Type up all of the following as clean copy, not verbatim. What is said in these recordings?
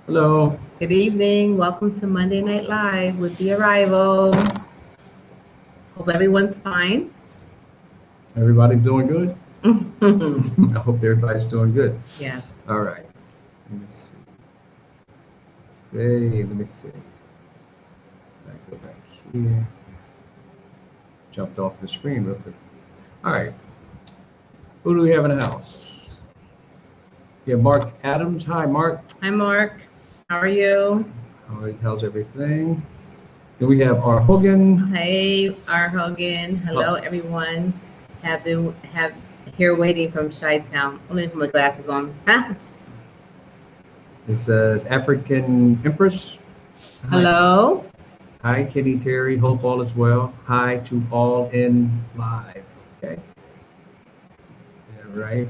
Hello. Good evening. Welcome to Monday Night Live with the arrival. Hope everyone's fine. Everybody doing good? I hope everybody's doing good. Yes. All right. Let me see. Let me see. I go back here. Jumped off the screen real quick. All right. Who do we have in the house? Yeah, Mark Adams. Hi, Mark. Hi, Mark. How are you? How's everything? Then we have R. Hogan. Hey, R. Hogan. Hello, everyone. Have here waiting from Chi-Town. Only with my glasses on. It says African Empress. Hi. Hello. Hi, Kitty Terry. Hope all is well. Hi to all in live. Okay. Yeah, right.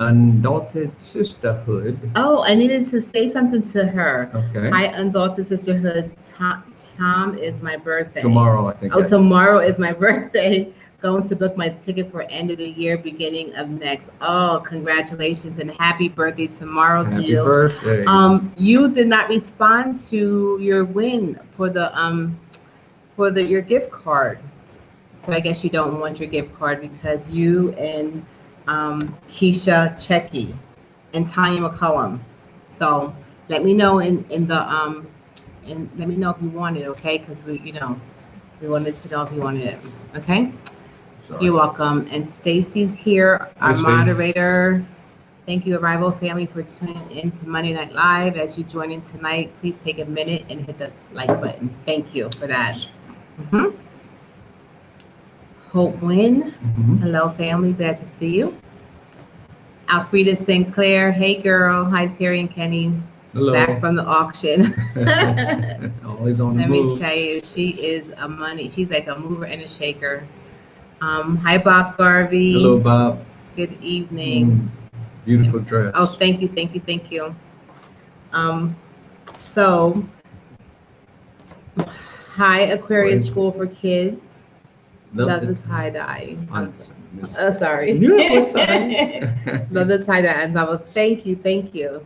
Undaunted Sisterhood. Oh, I needed to say something to her. Okay. Hi, Undaunted Sisterhood. Tom is my birthday. Tomorrow, I think. Oh, tomorrow is my birthday. Going to book my ticket for end of the year, beginning of next. Oh, congratulations and happy birthday tomorrow to you. Happy birthday. You did not respond to your win for the your gift card. So I guess you don't want your gift card because you and Keisha Checky and Tanya McCullum. So let me know in the and let me know if you want it, okay? Because we wanted to know if you wanted it, okay? Sorry. You're welcome. And Stacy's here, our Stace. moderator. Thank you, Arrival family, for tuning in to Monday Night Live. As you join in tonight, please take a minute and hit the like button. Thank you for that. Hope Win. Hello, family. Glad to see you. Alfreda Sinclair. Hey, girl. Hi, Terry and Kenny. Hello. Back from the auction. Always on the Let move. me tell you, she is a money. She's like a mover and a shaker. Hi, Bob Garvey. Hello, Bob. Good evening. Beautiful dress. Oh, thank you. So, hi, Aquarius School for Kids. Love the tie-dye. Sorry. Love the tie-dye ensemble. Thank you.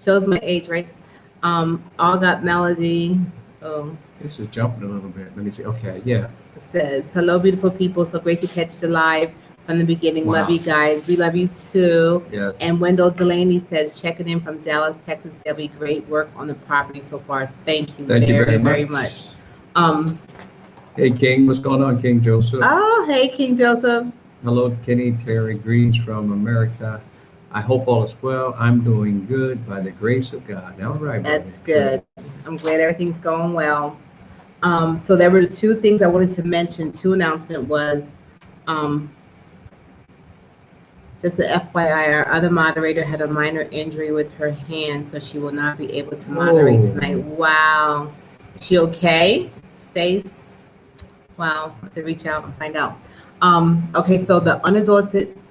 Shows my age, right? All Got Melody. This is jumping a little bit. Let me see. Okay, yeah. It says, hello, beautiful people. So great to catch you live from the beginning. Wow. Love you guys. We love you too. Yes. And Wendell Delaney says, checking in from Dallas, Texas. Gabby, great work on the property so far. Thank you very much. Hey, King. What's going on, King Joseph? Oh, hey, King Joseph. Hello, Kenny Terry. Greetings from America. I hope all is well. I'm doing good by the grace of God. All right. That's good. I'm glad everything's going well. So there were two things I wanted to mention. Two announcement was, just an FYI, our other moderator had a minor injury with her hand, so she will not be able to moderate tonight. Wow. Is she okay, Stace? Wow, I have to reach out and find out. Okay, so the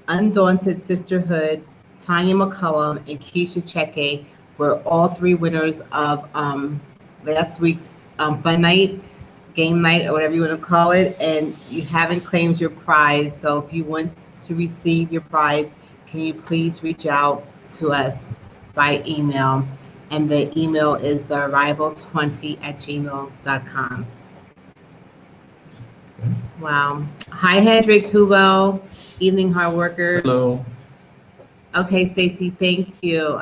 Undaunted Sisterhood, Tanya McCullum and Keisha Cheque were all three winners of last week's fun night, game night, or whatever you want to call it, and you haven't claimed your prize. So if you want to receive your prize, can you please reach out to us by email? And the email is thearrival20@gmail.com. Wow. Hi, Hendrik Hugo. Evening, hard workers. Hello. Okay, Stacy, thank you.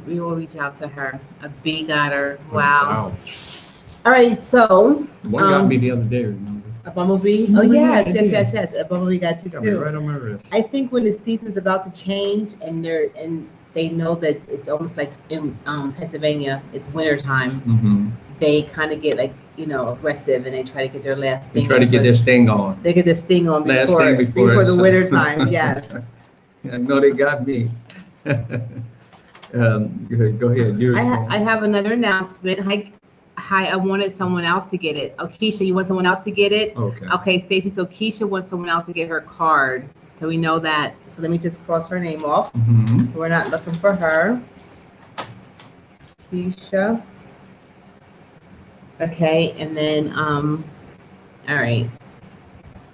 We will reach out to her. A bee got her. Wow. All right, so. One got me the other day, remember? A bumblebee? Oh, yes. A bumblebee got you Got too. me right on my wrist. I think when the season's about to change and they know that it's almost like in Pennsylvania, it's wintertime, they kind of get like, aggressive and they try to get their last thing. They try to get their sting on. They get their sting on before the winter time. Yes. I know they got me. Go ahead. I have another announcement. Hi, I wanted someone else to get it. Oh, Keisha, you want someone else to get it? Okay. Okay, Stacy. So Keisha wants someone else to get her card. So we know that. So let me just cross her name off. So we're not looking for her. Keisha. Okay, and then all right.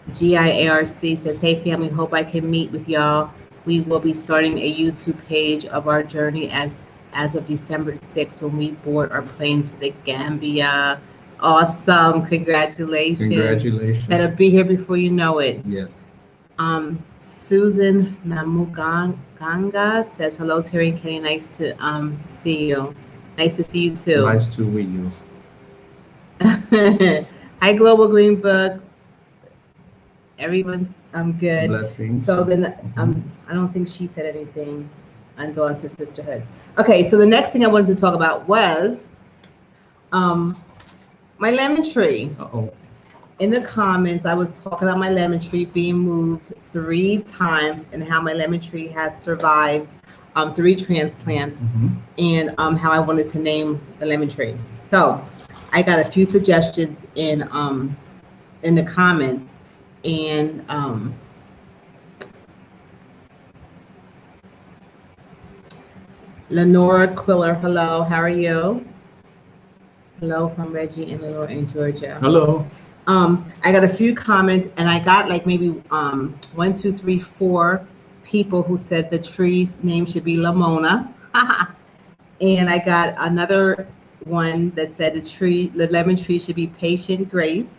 GIARC says, hey family, hope I can meet with y'all. We will be starting a YouTube page of our journey as as of December 6th when we board our plane to the Gambia. Awesome. Congratulations. Congratulations. That'll be here before you know it. Yes. Susan Namuganga says, hello, Terry and Kenny. Nice to see you. Nice to see you too. Nice to meet you. Hi, Global Green Book. Everyone's good. Blessings. So then I don't think she said anything on Dawn to Sisterhood. Okay, so the next thing I wanted to talk about was my lemon tree. Uh-oh. In the comments, I was talking about my lemon tree being moved 3 times and how my lemon tree has survived 3 transplants, and how I wanted to name the lemon tree. So I got a few suggestions in the comments, and Lenora Quiller, hello, how are you? Hello from Reggie and Lenora in Georgia. Hello. I got a few comments, and I got like maybe 1, 2, 3, 4 people who said the tree's name should be Lamona. And I got another one that said the lemon tree should be Patient Grace.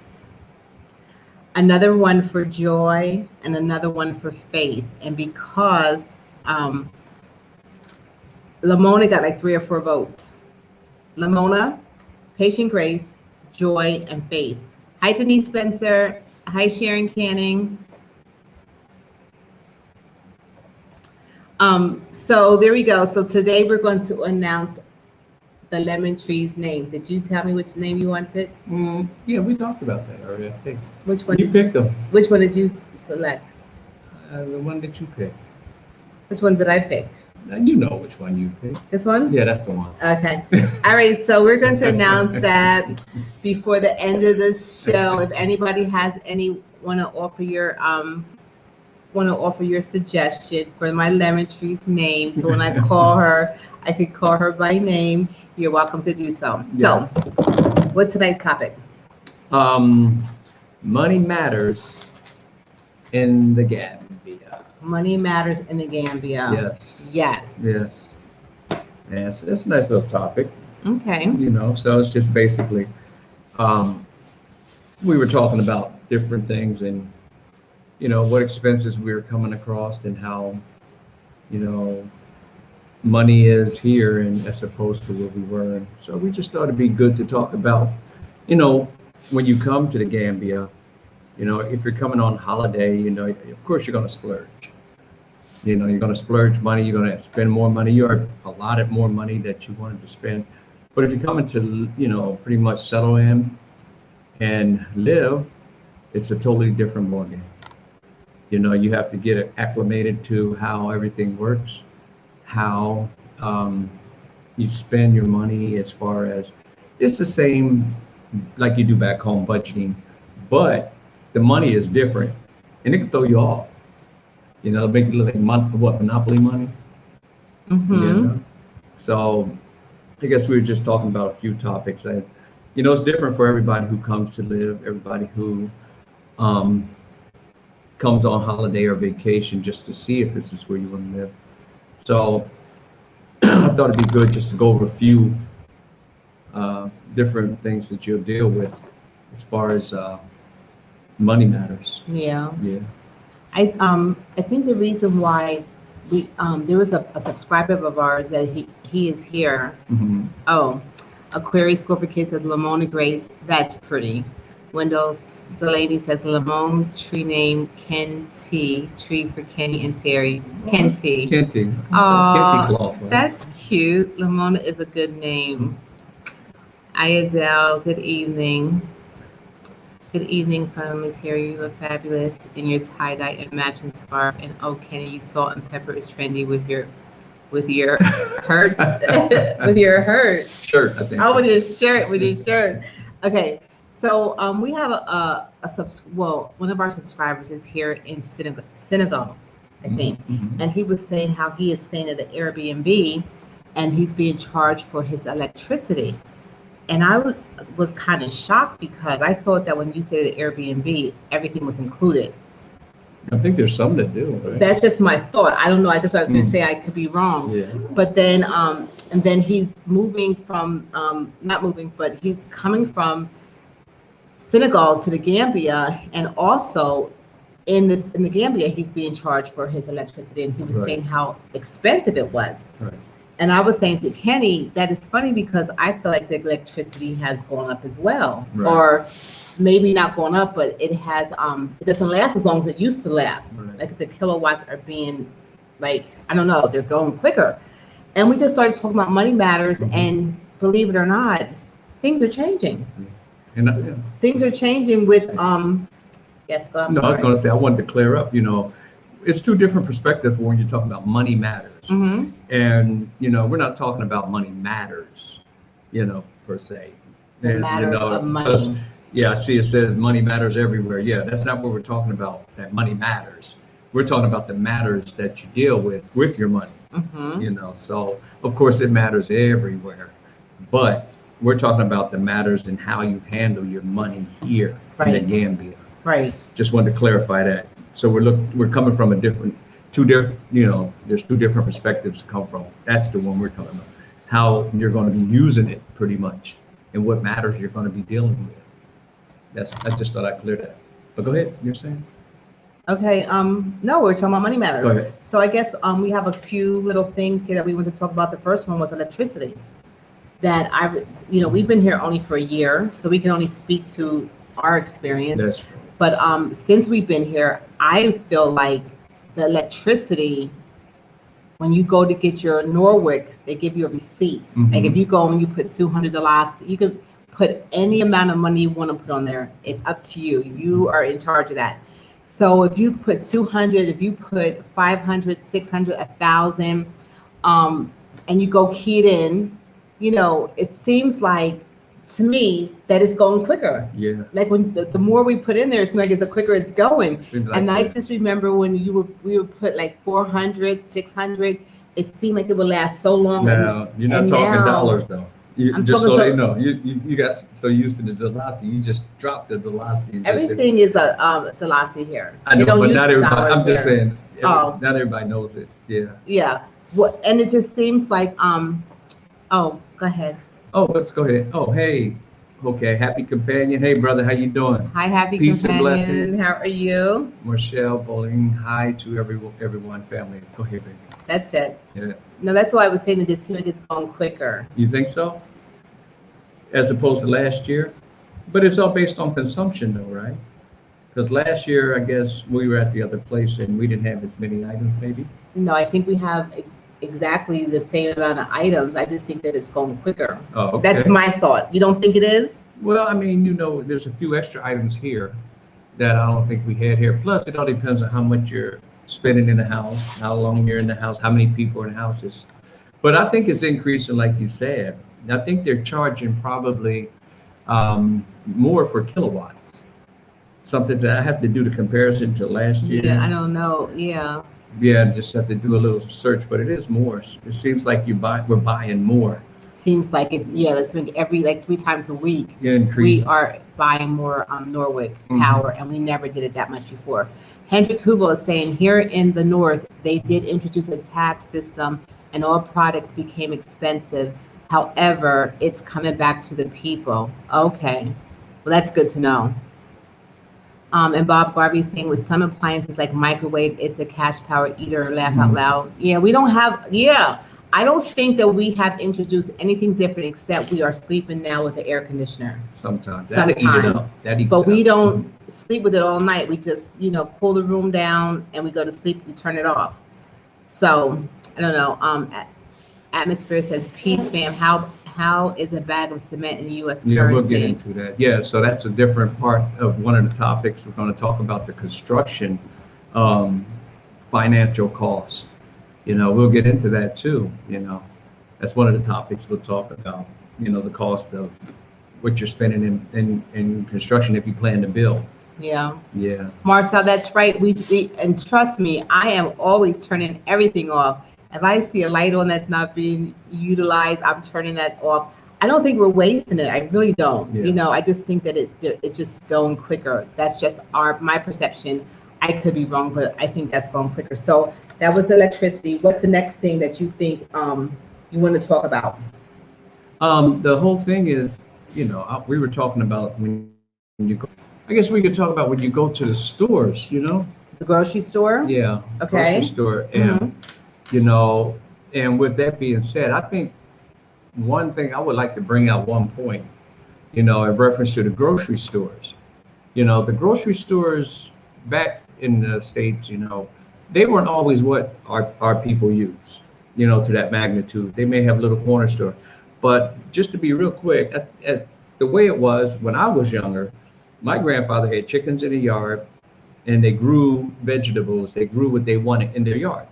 Another one for joy, and another one for faith. And because Lamona got like 3 or 4 votes. Lamona, Patient Grace, joy, and faith. Hi, Denise Spencer. Hi, Sharon Canning. So there we go. So today we're going to announce the lemon tree's name. Did you tell me which name you wanted? Yeah, we talked about that already, I think. Which one? You picked them. Which one did you select? The one that you picked. Which one did I pick? You know which one you picked. This one? Yeah, that's the one. Okay. All right. So we're going to announce that before the end of this show. If anybody has want to offer your suggestion for my lemon tree's name, so when I call her, I could call her by name. You're welcome to do so. Yes. So, what's tonight's topic? Money matters in the Gambia. Money matters in the Gambia. Yes. Yes. Yes. Yes. It's a nice little topic. Okay. So it's just basically, we were talking about different things and, what expenses we were coming across and how, money is here and as opposed to where we were. And so we just thought it'd be good to talk about, when you come to the Gambia, if you're coming on holiday, of course you're going to splurge. You're going to splurge money. You're going to spend more money. You're allotted more money that you wanted to spend. But if you're coming to, pretty much settle in and live, it's a totally different ballgame. You have to get acclimated to how everything works, how you spend your money, as far as it's the same like you do back home, budgeting, but the money is different, and it can throw you off. Make it look like Monopoly money. So I guess we were just talking about a few topics. It's different for everybody who comes to live, everybody who comes on holiday or vacation just to see if this is where you want to live. So I thought it'd be good just to go over a few different things that you'll deal with as far as money matters. Yeah. Yeah. I think the reason why we there was a subscriber of ours that he is here. Oh, Aquarius School for Kids says Lamona Grace. That's pretty. Wendell Delaney says Lamone tree name Kenty, tree for Kenny and Terry. Kenty. Kenty. Oh, that's cute. Lamona is a good name. Ayadel, good evening. Good evening from Terry. You look fabulous in your tie-dye and matching scarf. And oh, Kenny, you salt and pepper is trendy with your hurts with your hurt shirt. I think. Oh, with your shirt. Okay. So we have one of our subscribers is here in Senegal, I think, and he was saying how he is staying at the Airbnb, and he's being charged for his electricity, and I was kind of shocked because I thought that when you say the Airbnb, everything was included. I think there's some that do, right? That's just my thought. I don't know. I just was going to say I could be wrong. Yeah. But then, and then he's moving from, not moving, but he's coming from Senegal to the Gambia, and also in the Gambia, he's being charged for his electricity, and he was saying how expensive it was. Right. And I was saying to Kenny, that is funny because I feel like the electricity has gone up as well, or maybe not gone up, but it has. It doesn't last as long as it used to last. Right. Like the kilowatts are being, like, I don't know, they're going quicker. And we just started talking about money matters, and believe it or not, things are changing. And things are changing with Yes, go on. No, I was going to say, I wanted to clear up, it's two different perspectives when you're talking about money matters. Mm-hmm. And, we're not talking about money matters, per se. The matters of money. Yeah, I see it says money matters everywhere. Yeah, that's not what we're talking about, that money matters. We're talking about the matters that you deal with your money, So, of course, it matters everywhere. But we're talking about the matters in how you handle your money here in the Gambia. Right. Just wanted to clarify that. So we're coming from there's two different perspectives to come from. That's the one we're talking about. How you're going to be using it pretty much, and what matters you're going to be dealing with. I just thought I'd clear that. But go ahead, you're saying? Okay, no, we're talking about money matters. Go ahead. So I guess we have a few little things here that we want to talk about. The first one was electricity. That we've been here only for a year, so we can only speak to our experience. That's true. But since we've been here, I feel like the electricity, when you go to get your Norwick, they give you a receipt. Mm-hmm. Like if you go and you put $200, you can put any amount of money you want to put on there. It's up to you. You are in charge of that. So if you put 200, if you put 500, 600, 1,000, and you go key it in, it seems like, to me, that it's going quicker. Yeah. Like when the more we put in there, it seems like the quicker it's going. Like and I just remember when we would put like 400, 600, it seemed like it would last so long. Now, you're not talking dollars though. Just so they know, you got so used to the velocity, you just dropped the velocity. Everything is a velocity here. I know, but not everybody. I'm just saying. Not everybody knows it. Yeah. Yeah. Well, and it just seems like Oh, go ahead. Oh, let's go ahead. Oh, hey. Okay, happy companion. Hey, brother, how you doing? Hi, happy Peace companion. And blessings. How are you? Michelle Bowling. Hi to everyone, family. Go ahead, baby. That's it. Yeah. No, that's why I was saying that this seems like it's going quicker. You think so? As opposed to last year? But it's all based on consumption though, right? Because last year, I guess, we were at the other place and we didn't have as many items, maybe? No, I think we have exactly the same amount of items. I just think that it's going quicker. Oh, okay. That's my thought. You don't think it is? Well, I mean, there's a few extra items here that I don't think we had here. Plus, it all depends on how much you're spending in the house, how long you're in the house, how many people are in the houses. But I think it's increasing, like you said. I think they're charging probably more for kilowatts. Something that I have to do the comparison to last year. Yeah, I don't know. Yeah. Yeah, just have to do a little search, but it is more. It seems like we're buying more. Seems like it's like every 3 times a week. Increase. We are buying more Norwick power, and we never did it that much before. Hendrik Huvel is saying here in the north, they did introduce a tax system, and all products became expensive. However, it's coming back to the people. Okay, well that's good to know. And Bob Garvey saying with some appliances like microwave, it's a cash power eater, laugh out loud. Yeah, we don't have, I don't think that we have introduced anything different except we are sleeping now with the air conditioner. Sometimes. That'll eat it up. But we don't sleep with it all night. We just, cool the room down and we go to sleep, we turn it off. So, I don't know. Atmosphere says, peace fam, how is a bag of cement in U.S. currency? Yeah, we'll get into that. Yeah, so that's a different part of one of the topics. We're going to talk about the construction financial costs. We'll get into that too. That's one of the topics we'll talk about. The cost of what you're spending in construction if you plan to build. Yeah. Yeah. Marcel, that's right. We and trust me, I am always turning everything off. If I see a light on that's not being utilized, I'm turning that off. I don't think we're wasting it. I really don't. Yeah. I just think that it's just going quicker. That's just my perception. I could be wrong, but I think that's going quicker. So that was electricity. What's the next thing that you think you want to talk about? The whole thing is, we were talking about when you go. I guess we could talk about when you go to the stores. The grocery store? Yeah, Okay. grocery store, and you know, and with that being said, I think one thing I would like to bring out one point, in reference to the grocery stores. The grocery stores back in the States, they weren't always what our people use, to that magnitude. They may have a little corner store. But just to be real quick, the way it was when I was younger, my grandfather had chickens in the yard and they grew vegetables. They grew what they wanted in their yard.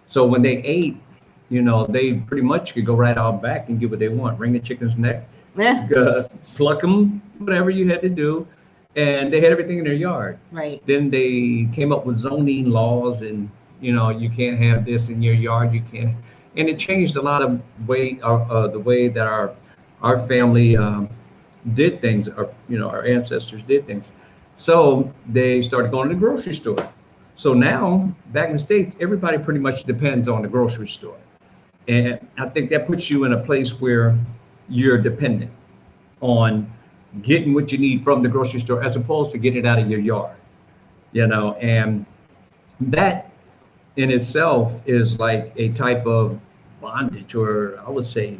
So when they ate, they pretty much could go right out back and get what they want, wring the chicken's neck, Yeah. pluck them, whatever you had to do, and they had everything in their yard. Right. Then they came up with zoning laws, and you can't have this in your yard. You can't, and it changed a lot of the way that our family did things. Our ancestors did things. So they started going to the grocery store. So now, back in the States, everybody pretty much depends on the grocery store. And I think that puts you in a place where you're dependent on getting what you need from the grocery store as opposed to getting it out of your yard, and that in itself is like a type of bondage, or I would say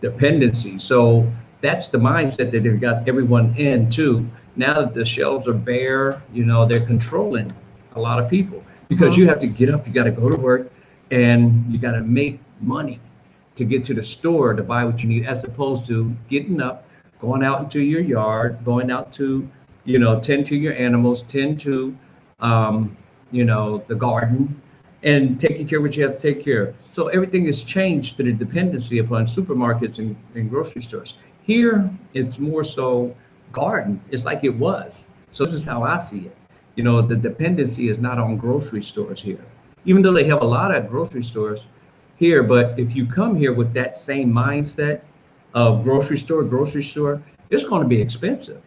dependency. So that's the mindset that they've got everyone into. Now that the shelves are bare, they're controlling a lot of people because you have to get up, you got to go to work, and you got to make money to get to the store to buy what you need, as opposed to getting up, going out into your yard, going out to, tend to your animals, tend to, the garden, and taking care of what you have to take care of. So everything has changed to the dependency upon supermarkets and grocery stores. Here, it's more so garden. It's like it was. So this is how I see it. The dependency is not on grocery stores here, even though they have a lot of grocery stores here. But if you come here with that same mindset of grocery store, it's going to be expensive,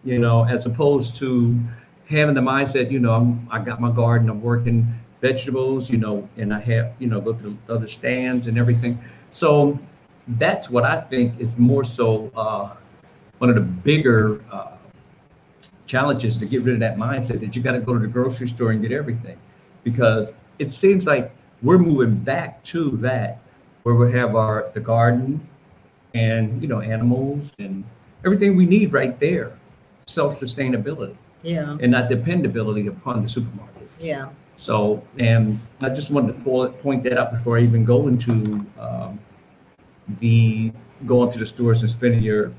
as opposed to having the mindset, I got my garden, I'm working vegetables, and I have, go to the other stands and everything. So that's what I think is more so one of the bigger challenges, to get rid of that mindset that you got to go to the grocery store and get everything, because it seems like we're moving back to that, where we have the garden and animals and everything we need right there, self-sustainability, and not dependability upon the supermarket. Yeah. So, and I just wanted to point that out before I even go into going to the stores and spending your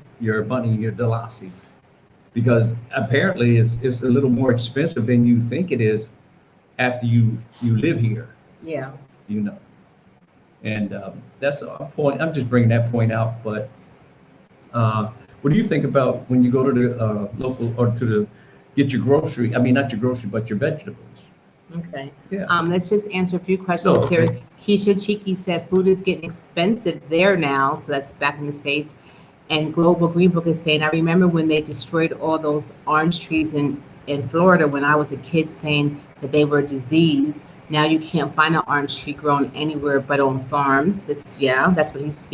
money, your Dalasi, because apparently it's a little more expensive than you think it is after you live here. Yeah. And that's a point. I'm just bringing that point out. But what do you think about when you go to the local, or get your grocery? I mean, not your grocery, but your vegetables. Okay. Yeah. Let's just answer a few questions here. Okay. Keisha Cheeky said food is getting expensive there now, so that's back in the States. And Global Green Book is saying, I remember when they destroyed all those orange trees in Florida when I was a kid, saying that they were a disease. Now you can't find an orange tree grown anywhere but on farms. That's what he's,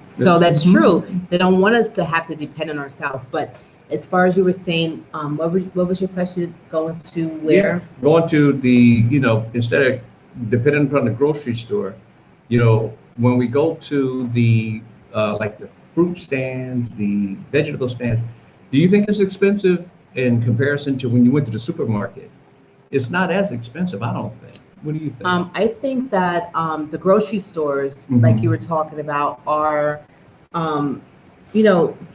So that's true. They don't want us to have to depend on ourselves. But as far as you were saying, what was your question? Going to where? Yeah. Going to the, instead of depending upon the grocery store, when we go to the, like the fruit stands, the vegetable stands, do you think it's expensive in comparison to when you went to the supermarket? It's not as expensive, I don't think. What do you think? I think that the grocery stores, like you were talking about, are, for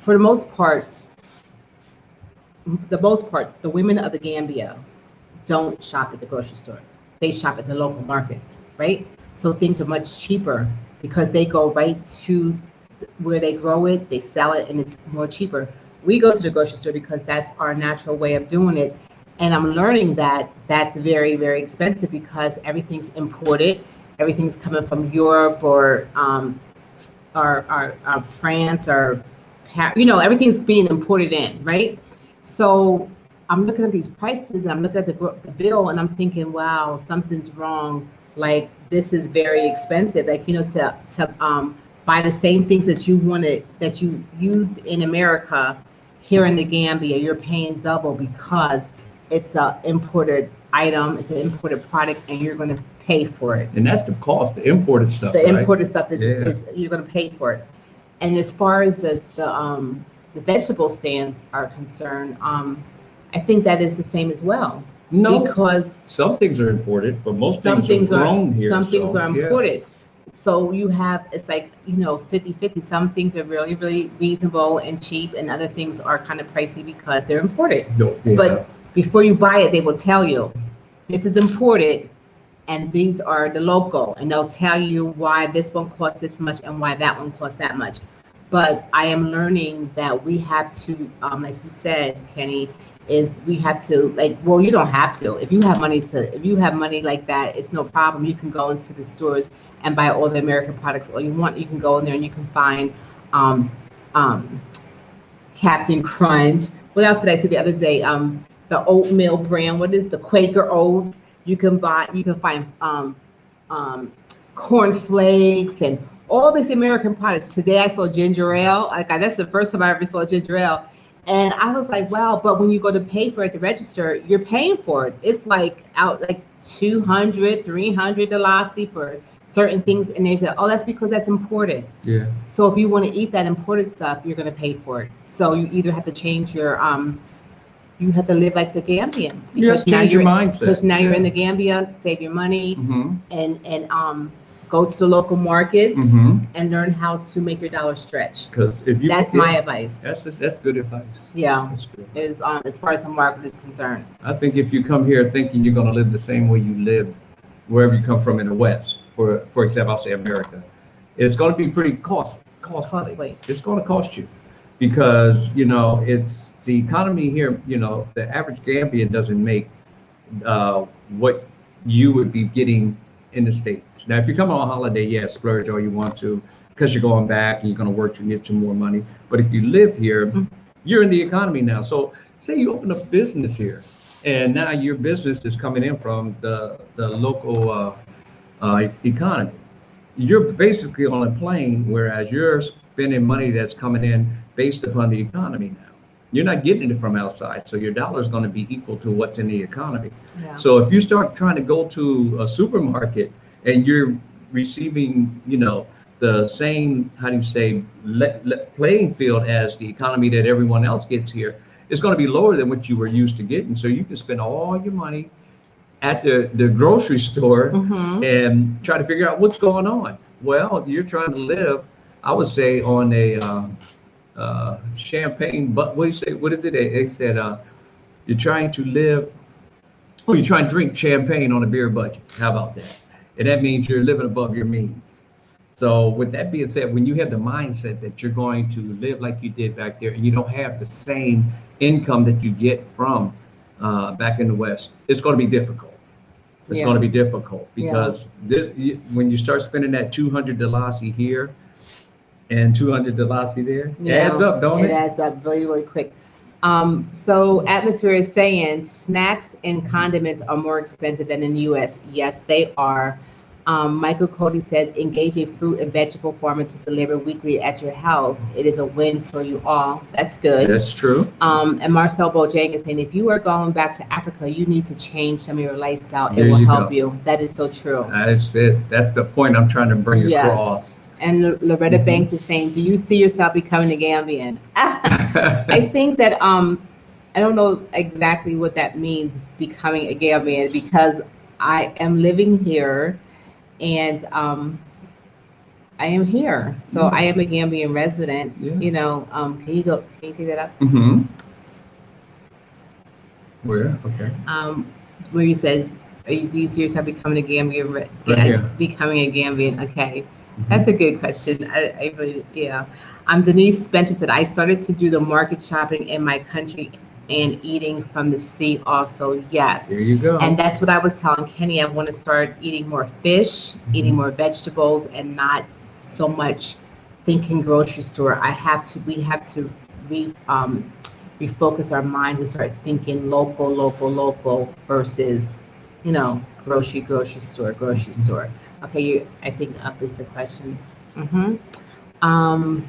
the most part, the women of the Gambia don't shop at the grocery store. They shop at the local markets, right? So things are much cheaper because they go right to where they grow it, they sell it, and it's more cheaper. We go to the grocery store because that's our natural way of doing it. And I'm learning that that's very, very expensive because everything's imported. Everything's coming from Europe or France or, everything's being imported in, right? So I'm looking at these prices, I'm looking at the bill, and I'm thinking, wow, something's wrong. Like, this is very expensive. Like, to buy the same things that you used in America, here in the Gambia, you're paying double because it's a imported item, it's an imported product, and you're going to pay for it. And that's the cost, the imported stuff. The right? imported stuff is you're going to pay for it. And as far as the vegetable stands are concerned, I think that is the same as well. No, because some things are imported, but most things are grown here. Some things so, are imported. So you have, it's like, 50-50. Some things are really, really reasonable and cheap, and other things are kind of pricey because they're imported. No, yeah. But before you buy it, they will tell you, this is imported, and these are the local, and they'll tell you why this one costs this much and why that one costs that much. But I am learning that we have to, like you said, Kenny, is we have to, well, you don't have to. If you have money like that, it's no problem. You can go into the stores and buy all the American products all you want. You can go in there and you can find Captain Crunch. What else did I see the other day? The oatmeal brand. What is the Quaker Oats? You can find corn flakes and all these American products. Today I saw ginger ale. That's the first time I ever saw ginger ale. And I was like, wow, but when you go to pay for it at the register, you're paying for it. It's like out like $200, $300 for certain things. And they said, oh, that's because that's imported. Yeah. So if you want to eat that imported stuff, you're going to pay for it. So you either have to change your, you have to live like the Gambians. Because now your mindset. Because now you're in the Gambia, save your money, mm-hmm. and go to the local markets mm-hmm. and learn how to make your dollar stretch. Because that's my advice. That's good advice. Yeah, that's good. Is as far as the market is concerned. I think if you come here thinking you're going to live the same way you live wherever you come from in the West, for example, I'll say America, it's going to be pretty costly. It's going to cost you because it's the economy here. The average Gambian doesn't make what you would be getting in the States. Now, if you come on a holiday, yes, splurge all you want to because you're going back and you're going to work to get some more money. But if you live here, mm-hmm. you're in the economy now. So say you open up business here and now your business is coming in from the local economy. You're basically on a plane, whereas you're spending money that's coming in based upon the economy now. You're not getting it from outside, so your dollar is going to be equal to what's in the economy. Yeah. So if you start trying to go to a supermarket and you're receiving, the same, playing field as the economy that everyone else gets here, it's going to be lower than what you were used to getting. So you can spend all your money at the grocery store mm-hmm. and try to figure out what's going on. Well, you're trying to live, I would say, on a champagne, but what is it? They said you're trying to drink champagne on a beer budget. How about that? And that means you're living above your means. So with that being said, when you have the mindset that you're going to live like you did back there and you don't have the same income that you get from back in the West, it's going to be difficult. It's going to be difficult because when you start spending that $200 here and $200 there, it adds up, don't it? It adds up really, really quick. So Atmosphere is saying snacks and condiments are more expensive than in the U.S. Yes, they are. Michael Cody says, engage a fruit and vegetable farmer to deliver weekly at your house. It is a win for you all. That's good. That's true. And Marcel Bojang is saying, if you are going back to Africa, you need to change some of your lifestyle. It will help you. That is so true. That's it. That's the point I'm trying to bring across. And Loretta mm-hmm. Banks is saying, do you see yourself becoming a Gambian? I think that, I don't know exactly what that means, becoming a Gambian, because I am living here and I am here. So mm-hmm. I am a Gambian resident. Yeah. Can you take that up? Mm-hmm. Where? Okay. Where you said, do you see yourself becoming a Gambian? Becoming a Gambian. Okay. Mm-hmm. That's a good question. I really, Denise Spencer said, I started to do the market shopping in my country and eating from the sea also. Yes. There you go. And that's what I was telling Kenny. I want to start eating more fish, mm-hmm. eating more vegetables, and not so much thinking grocery store. We have to refocus our minds and start thinking local versus, grocery store. Okay, I think up is the questions. Um,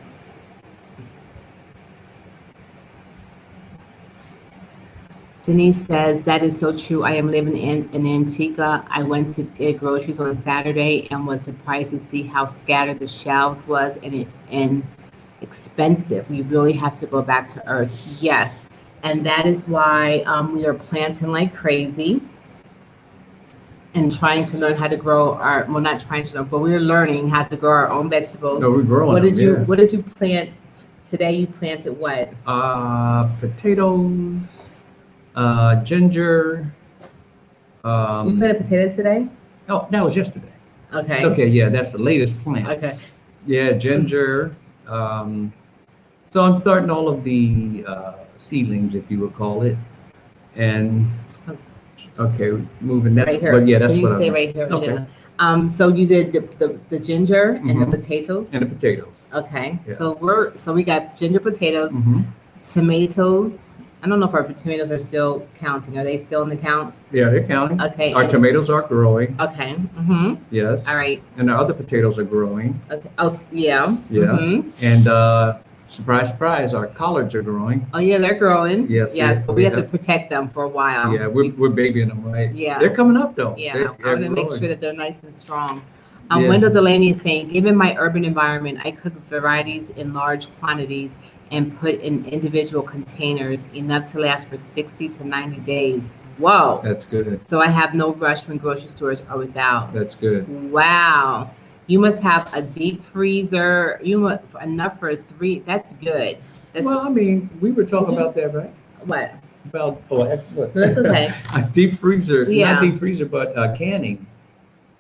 Denise says, that is so true. I am living in Antigua. I went to get groceries on Saturday and was surprised to see how scattered the shelves was and expensive. We really have to go back to earth. Yes. And that is why we are planting like crazy and trying to learn how to grow not trying to learn, but we're learning how to grow our own vegetables. No, we're growing What did you plant today? You planted what? Potatoes, ginger. You planted potatoes today? Oh, that was yesterday. Okay. Okay, yeah, that's the latest plant. Okay. Yeah, ginger. So I'm starting all of the seedlings, if you would call it, and okay, moving that. Right here. But yeah, that's so what you say I'm. right here. Okay. Yeah. So you did the ginger and the Mhm. potatoes. And the potatoes. Okay. Yeah. So we got ginger, potatoes, tomatoes. I don't know if our tomatoes are still counting. Are they still in the count? Yeah, they're counting. Okay. Our tomatoes are growing. Okay. Yes. All right. And our other potatoes are growing. Okay. Oh, yeah. Yeah. And surprise, surprise, our collards are growing. Oh, yeah, they're growing. Yes. But we have to protect them for a while. Yeah, we're babying them, right? Yeah. They're coming up though. Yeah. I want to make sure that they're nice and strong. Yeah. Wendell Delaney is saying, given my urban environment, I cook varieties in large quantities and put in individual containers, enough to last for 60 to 90 days. Whoa. That's good. So I have no rush when grocery stores are without. That's good. Wow. You must have a deep freezer. You must enough for 3. That's good. Well, I mean, we were talking about that, right? What? About what? That's okay. A deep freezer, Yeah. not deep freezer, but canning.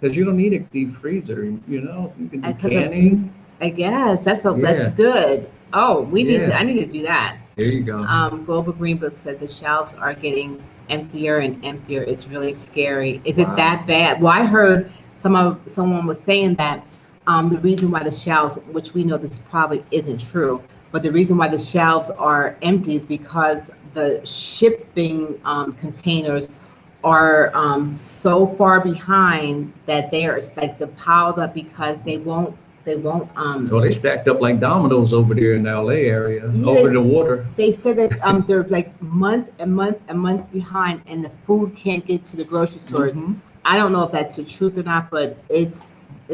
Because you don't need a deep freezer, you can do canning. I guess that's good. Oh, I need to do that. There you go. Global Green Book said the shelves are getting emptier and emptier. It's really scary. Is it that bad? Well, I heard someone was saying that the reason why the shelves, which we know this probably isn't true, but the reason why the shelves are empty is because the shipping containers are so far behind that it's like they're piled up because they won't. So they stacked up like dominoes over there in the LA area, over the water. They said that they're like months and months and months behind, and the food can't get to the grocery stores. I don't know if that's the truth or not, but it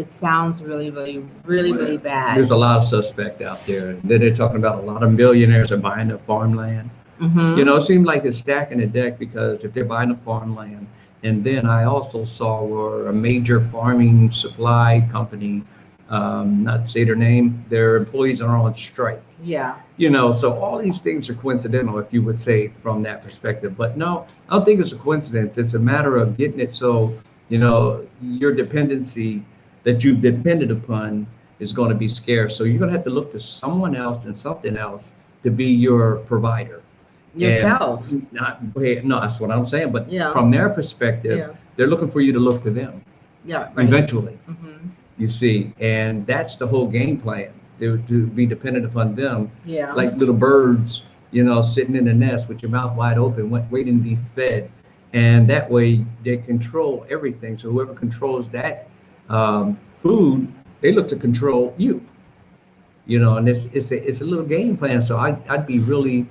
sounds really bad. There's a lot of suspect out there. Then they're talking about a lot of millionaires are buying up farmland. It seems like it's stacking the deck, because if they're buying up farmland, and then I also saw where a major farming supply company, not to say their name, their employees are on strike. Yeah. So all these things are coincidental, if you would say, from that perspective. But no, I don't think it's a coincidence. It's a matter of getting it so, your dependency that you've depended upon is going to be scarce. So you're going to have to look to someone else and something else to be your provider. Yourself. No, that's what I'm saying. But yeah. From their perspective, they're looking for you to look to them. Yeah. Right. Eventually. You see, and that's the whole game plan, to be dependent upon them. Yeah. Like little birds, sitting in the nest with your mouth wide open, waiting to be fed. And that way they control everything. So whoever controls that food, they look to control you. And it's a little game plan. So I'd be really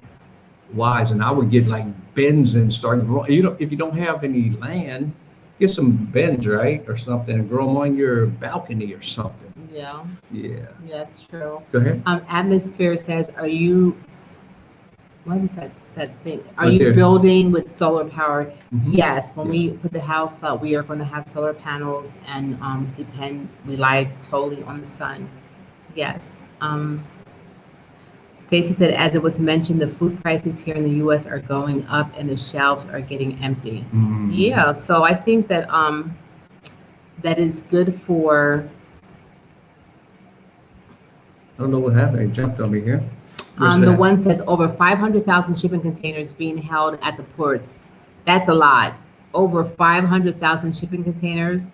wise, and I would get like bins and start growing. If you don't have any land, get some bins, right, or something, and grow them on your balcony or something. Yeah. Yeah. That's true. Go ahead. Atmosphere says, what is that thing? Are Right you there. building with solar power? Yes. When Yes. we put the house up, we are going to have solar panels and rely totally on the sun. Yes. Stacy said, as it was mentioned, the food prices here in the U.S. are going up and the shelves are getting empty. Yeah, so I think that that is good for. I don't know what happened. It jumped on me here. The one says over 500,000 shipping containers being held at the ports. That's a lot. Over 500,000 shipping containers.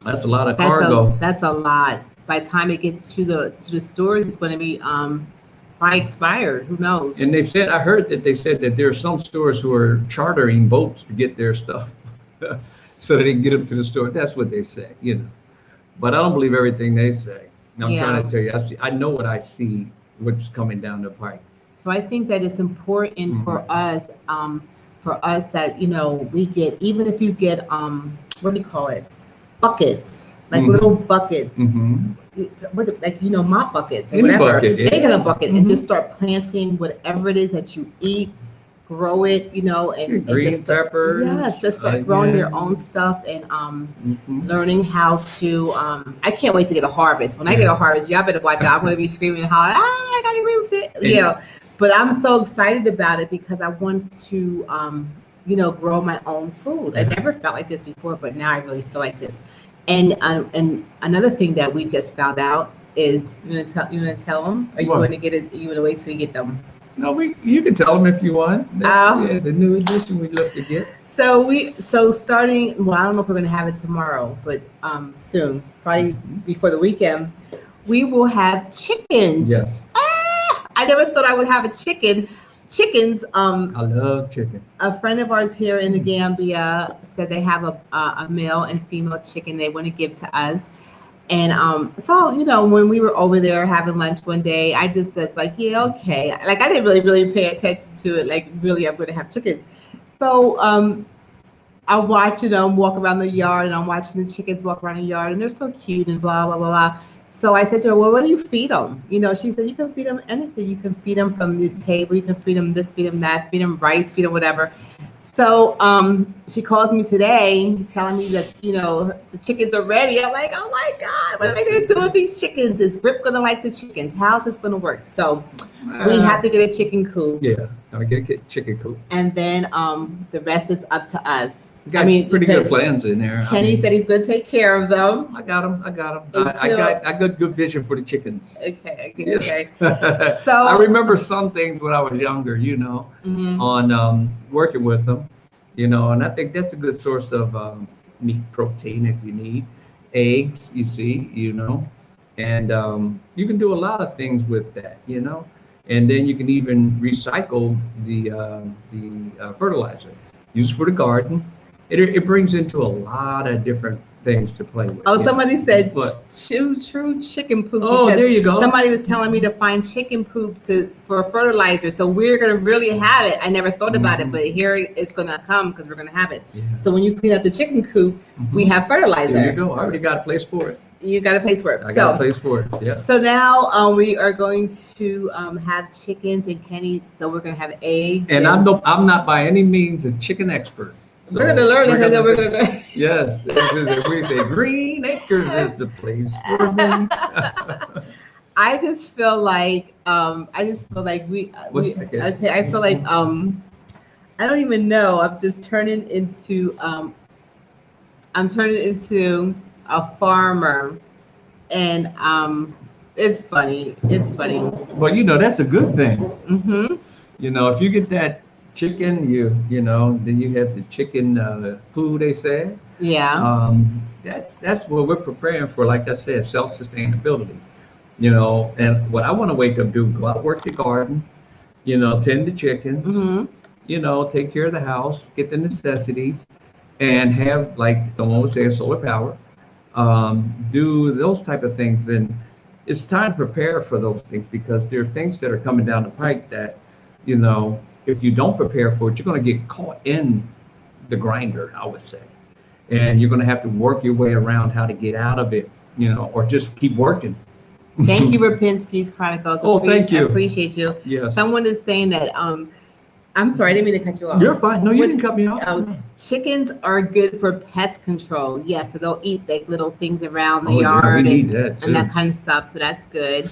That's a lot of cargo. That's a lot. By the time it gets to the stores, it's going to be probably expired. Who knows? And I heard that they said that there are some stores who are chartering boats to get their stuff so that they can get them to the store. That's what they say, you know. But I don't believe everything they say. And I'm trying to tell you, I know what I see, what's coming down the pike. So I think that it's important for us that, you know, we get, even if you get, what do you call it? Buckets, like little buckets, like, you know, mop buckets or whatever. Bucket, Make it a bucket and just start planting whatever it is that you eat, grow it, you know, and green just start, peppers. yes, just start growing your own stuff and learning how to. I can't wait to get a harvest. When I get a harvest, y'all better watch out. I'm gonna be screaming and hollering, I gotta agree with it. Yeah, but I'm so excited about it because I want to, you know, grow my own food. I never felt like this before, but now I really feel like this. And another thing that we just found out is, you want to tell them? Or you want to get it? You want to wait till we get them? No, you can tell them if you want. Yeah, the new edition we'd love to get. So starting. Well, I don't know if we're going to have it tomorrow, but soon, probably before the weekend, we will have chickens. Yes. I never thought I would have a chicken. Chickens. I love chicken. A friend of ours here in the Gambia said they have a male and female chicken they want to give to us. And so, you know, when we were over there having lunch one day, I just said, like, yeah, okay. Like, I didn't really pay attention to it. Like, really, I'm going to have chickens. So I'm watching them walk around the yard, and I'm watching the chickens walk around the yard, and they're so cute and blah, blah, blah, blah. So I said to her, well, what do you feed them? You know, she said, you can feed them anything. You can feed them from the table. You can feed them this, feed them that, feed them rice, feed them whatever. So she calls me today telling me that, you know, the chickens are ready. I'm like, oh my God, what am I going to do with these chickens? Is Rip going to like the chickens? How's this going to work? So we have to get a chicken coop. Yeah, I get a chicken coop. And then the rest is up to us. Got pretty good plans in there. Kenny said he's going to take care of them. I got them. I got good vision for the chickens. Okay. So I remember some things when I was younger, you know, on working with them, you know, and I think that's a good source of meat protein if you need eggs. You see, you know, and you can do a lot of things with that, you know, and then you can even recycle the fertilizer, use it for the garden. It brings into a lot of different things to play with. Oh, somebody said true chicken poop. Oh, there you go. Somebody was telling me to find chicken poop for fertilizer. So we're going to really have it. I never thought about it, but here it's going to come because we're going to have it. Yeah. So when you clean up the chicken coop, we have fertilizer. There you go. I already got a place for it. You got a place for it. I got a place for it. Yeah. So now we are going to have chickens and Kenny. So we're going to have eggs. And I'm not by any means a chicken expert. So we're going to learn this. We're going to. Yes, we say Green Acres is the place for me. I just feel like we. Okay, I feel like I don't even know. I'm just turning into a farmer, and it's funny. Well, you know, that's a good thing. You know, if you get that chicken, you know, then you have the chicken food, they say. Yeah. That's what we're preparing for. Like I said, self-sustainability. You know, and what I want to wake up, do, go out, work the garden, you know, tend the chickens, you know, take care of the house, get the necessities, and have, like someone would say, solar power, do those type of things. And it's time to prepare for those things because there are things that are coming down the pike that, you know, if you don't prepare for it, you're going to get caught in the grinder, I would say. And you're going to have to work your way around how to get out of it, you know, or just keep working. Thank you, Rapinski's Chronicles. Oh, thank you. I appreciate you. Yes. Someone is saying that, I'm sorry, I didn't mean to cut you off. You're fine. No, you didn't cut me off. Chickens are good for pest control. Yes, so they'll eat like little things around the yard and that kind of stuff. So that's good.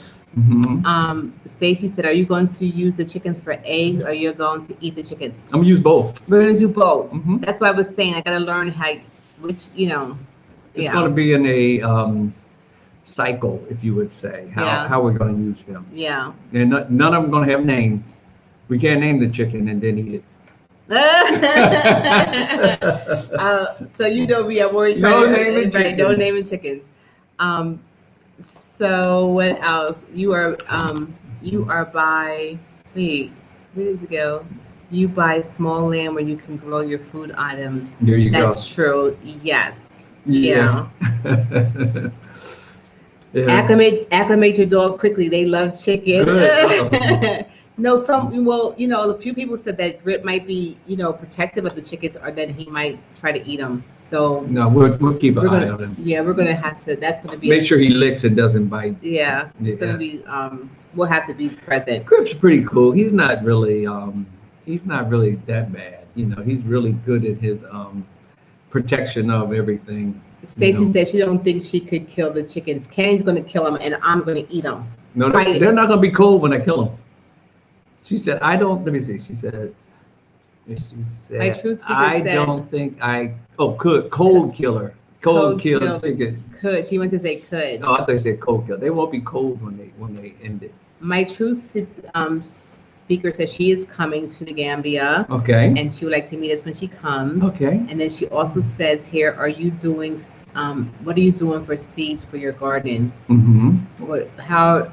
Stacy said, are you going to use the chickens for eggs or you're going to eat the chickens? I'm going to use both. We're going to do both. That's why I was saying I got to learn which, you know. It's going to be in a cycle, if you would say, how we're going to use them. Yeah. And none of them going to have names. We can't name the chicken and then eat it. So you know me, I'm worried. No naming chickens. No naming chickens. So what else? You are by, wait, where does it go? You buy small land where you can grow your food items. There you go. That's true. Yes. Yeah. Yeah. Acclimate your dog quickly. They love chicken. Good. No, a few people said that Grip might be, protective of the chickens, or then he might try to eat them. So No, we'll keep an eye on him. yeah, we're gonna have to. That's gonna be. Make sure he licks and doesn't bite. Yeah, it's gonna be. We'll have to be present. Grip's pretty cool. He's not really that bad. He's really good at his protection of everything. Stacy said she don't think she could kill the chickens. Kenny's gonna kill them, and I'm gonna eat them. No, they're not gonna be cold when I kill them. She said, "I don't." Let me see. She said, My truth speaker "I said, don't think I." Oh, cold killer, cold kill chicken. Could she went to say could? Oh, I thought you said cold kill. They won't be cold when they end it. My truth speaker says she is coming to the Gambia. Okay. And she would like to meet us when she comes. Okay. And then she also says here, what are you doing for seeds for your garden? Mm-hmm. How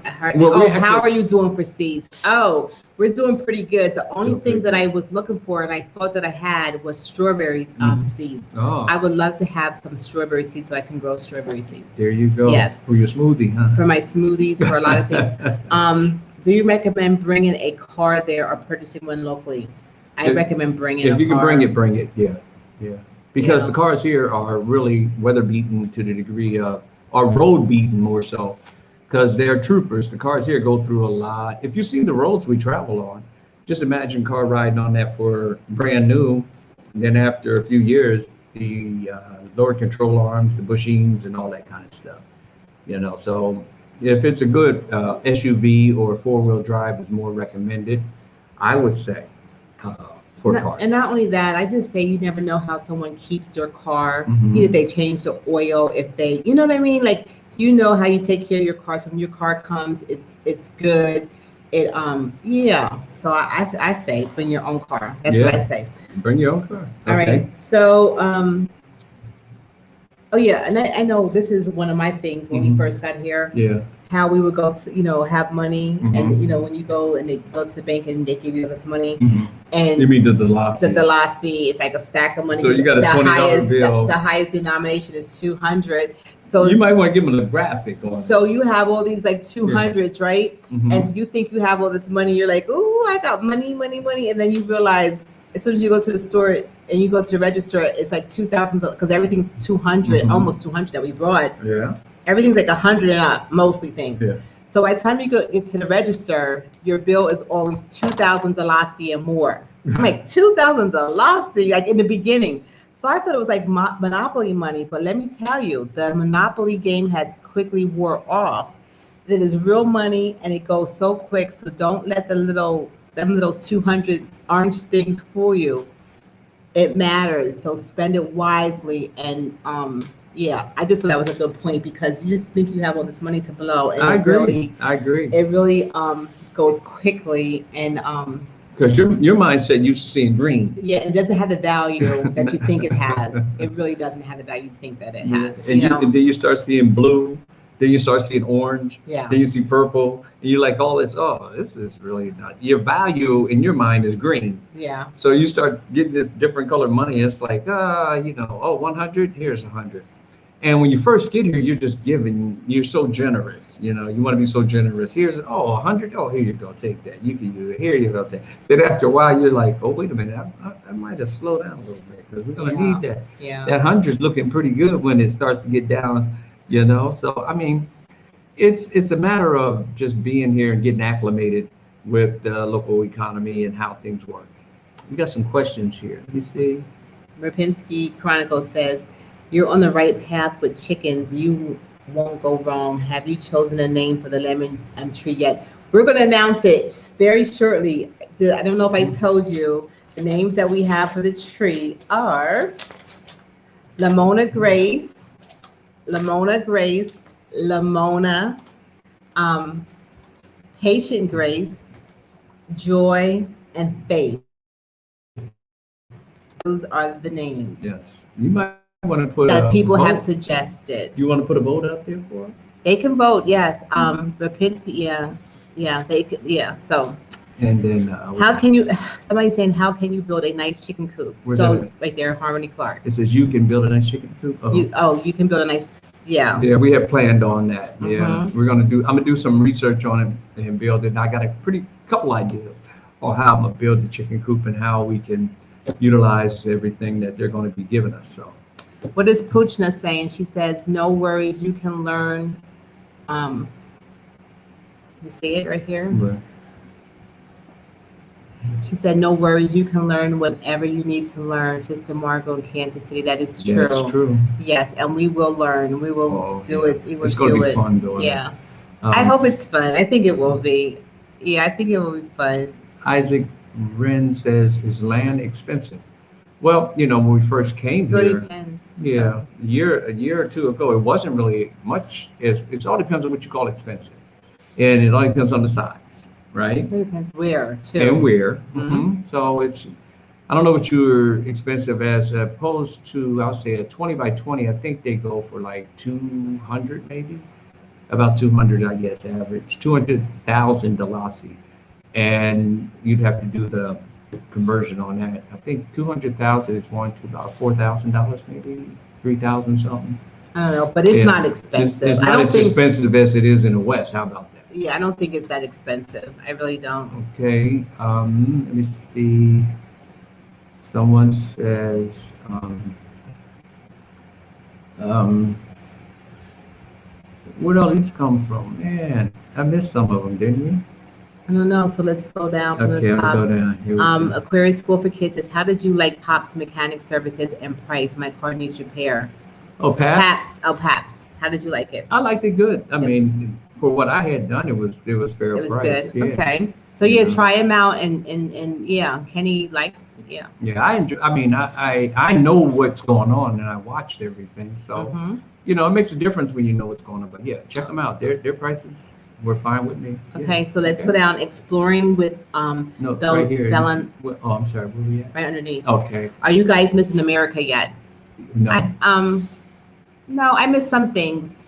are you doing for seeds? Oh, we're doing pretty good. The only thing that I was looking for and I thought that I had was strawberry seeds. Oh. I would love to have some strawberry seeds so I can grow strawberry seeds. There you go. Yes. For your smoothie, huh? For my smoothies, for a lot of things. Do you recommend bringing a car there or purchasing one locally? I recommend bringing a car. If you can bring it. Yeah. Because the cars here are really weather beaten to the degree of, or road beaten more so, because they're troopers. The cars here go through a lot. If you see the roads we travel on, just imagine car riding on that for brand new. And then after a few years, the lower control arms, the bushings, and all that kind of stuff. So if it's a good SUV or four-wheel drive is more recommended, I would say, for cars. And not only that, I just say you never know how someone keeps their car. Mm-hmm. Either they change the oil, if they, you know what I mean? Like, do you know how you take care of your car? So when your car comes, it's good. So I say bring your own car. That's what I say. Bring your own car. All right. So, and I know this is one of my things when we first got here. Yeah. How we would go to, have money, and when you go and they go to the bank and they give you this money, and you mean the Dalasi? The Dalasi, it's like a stack of money. So you got a $20 bill. The highest denomination is 200. So you might want to give them a graphic on it. So you have all these like 200s, right? Mm-hmm. And so you think you have all this money. You're like, oh, I got money, and then you realize as soon as you go to the store and you go to the register, it's like $2,000 because everything's 200, almost 200 that we brought. Yeah. Everything's like 100 and up, mostly things. Yeah. So by the time you get to the register, your bill is always 2,000 Dalasi and more. I'm like 2,000 Dalasi, like in the beginning. So I thought it was like Monopoly money, but let me tell you, the Monopoly game has quickly wore off. It is real money and it goes so quick. So don't let them little 200 orange things fool you. It matters. So spend it wisely. And I just thought that was a good point because you just think you have all this money to blow. And I agree. It really goes quickly and because your mindset used to seeing green. Yeah, it doesn't have the value that you think it has. It really doesn't have the value you think that it has. And then you start seeing blue. Then you start seeing orange. Yeah. Then you see purple. And you're like, this is really not. Your value in your mind is green. Yeah. So you start getting this different colored money. It's like, 100, here's 100. And when you first get here, you're just giving. You're so generous. You want to be so generous. Here's 100. Oh, here you go. Take that. You can use it. Here you go. Take. Then after a while, you're like, oh, wait a minute. I might have slowed down a little bit because we're gonna need that. Yeah. That 100's looking pretty good when it starts to get down. So I mean, it's a matter of just being here and getting acclimated with the local economy and how things work. We got some questions here. Let me see. Rapinski Chronicle says, you're on the right path with chickens. You won't go wrong. Have you chosen a name for the lemon tree yet? We're going to announce it very shortly. I don't know if I told you. The names that we have for the tree are Lamona Grace, Patient Grace, Joy, and Faith. Those are the names. Yes. You might want to put that people have suggested. Do you want to put a vote out there for it? They can vote, yes. Rapinski, yeah, they could, yeah. So And then how can you? Somebody's saying, how can you build a nice chicken coop? Where's So that? right there, Harmony Clark. It says you can build a nice chicken coop. You can build a nice, yeah. Yeah, we have planned on that. Yeah, Mhm. we're gonna do. I'm gonna do some research on it and build it. And I got a couple ideas on how I'm gonna build the chicken coop and how we can utilize everything that they're going to be giving us. So, What is Poochna saying? She says, "No worries, you can learn." You see it right here. right. She said, "No worries, you can learn whatever you need to learn." Sister Margot in Kansas City. That is true. That's true. Yes, and we will learn. We will do it. We will it's going do to be it. fun doing Yeah. it. I hope it's fun. I think it will be. Yeah, I think it will be fun. Isaac Wren says, "Is land expensive?" Well, when we first came It really here, depends. yeah, a year or two ago, it wasn't really much. It all depends on what you call expensive, and it all depends on the size, right? It depends where too. And where. Mhm. So I don't know what your expensive as opposed to, I'll say a 20 by 20. I think they go for like 200 maybe, about 200, I guess, average, 200,000 Dalasi. And you'd have to do the conversion on that. I think 200,000 is going to about $4,000 maybe, 3,000 something. I don't know, but it's Yeah. not expensive. It's I not don't as think. expensive as it is in the West. How about that? Yeah, I don't think it's that expensive. I really don't. Okay, let me see. Someone says, where'd all these come from? Man, I missed some of them, didn't we? I don't know. So let's go down from Okay, the I'm top. gonna go down. Here we go. Aquarius School for Kids says, "How did you like Pop's mechanic services and price? My car needs repair." Oh, Paps? Paps. How did you like it? I liked it good. I Yep. mean, for what I had done, it was fair It was price. good. Yeah. Okay. So You yeah, know. try him out and yeah, Kenny likes yeah. Yeah, I enjoy. I mean, I know what's going on, and I watched everything. So, hmm it makes a difference when you know what's going on. But yeah, check them out. Their prices were fine with me. Yeah. Okay, so let's go down exploring with No, Bell, right here. Bellon Oh, I'm sorry. Where we at? right underneath. Okay. Are you guys missing America yet? No, No, I missed some things.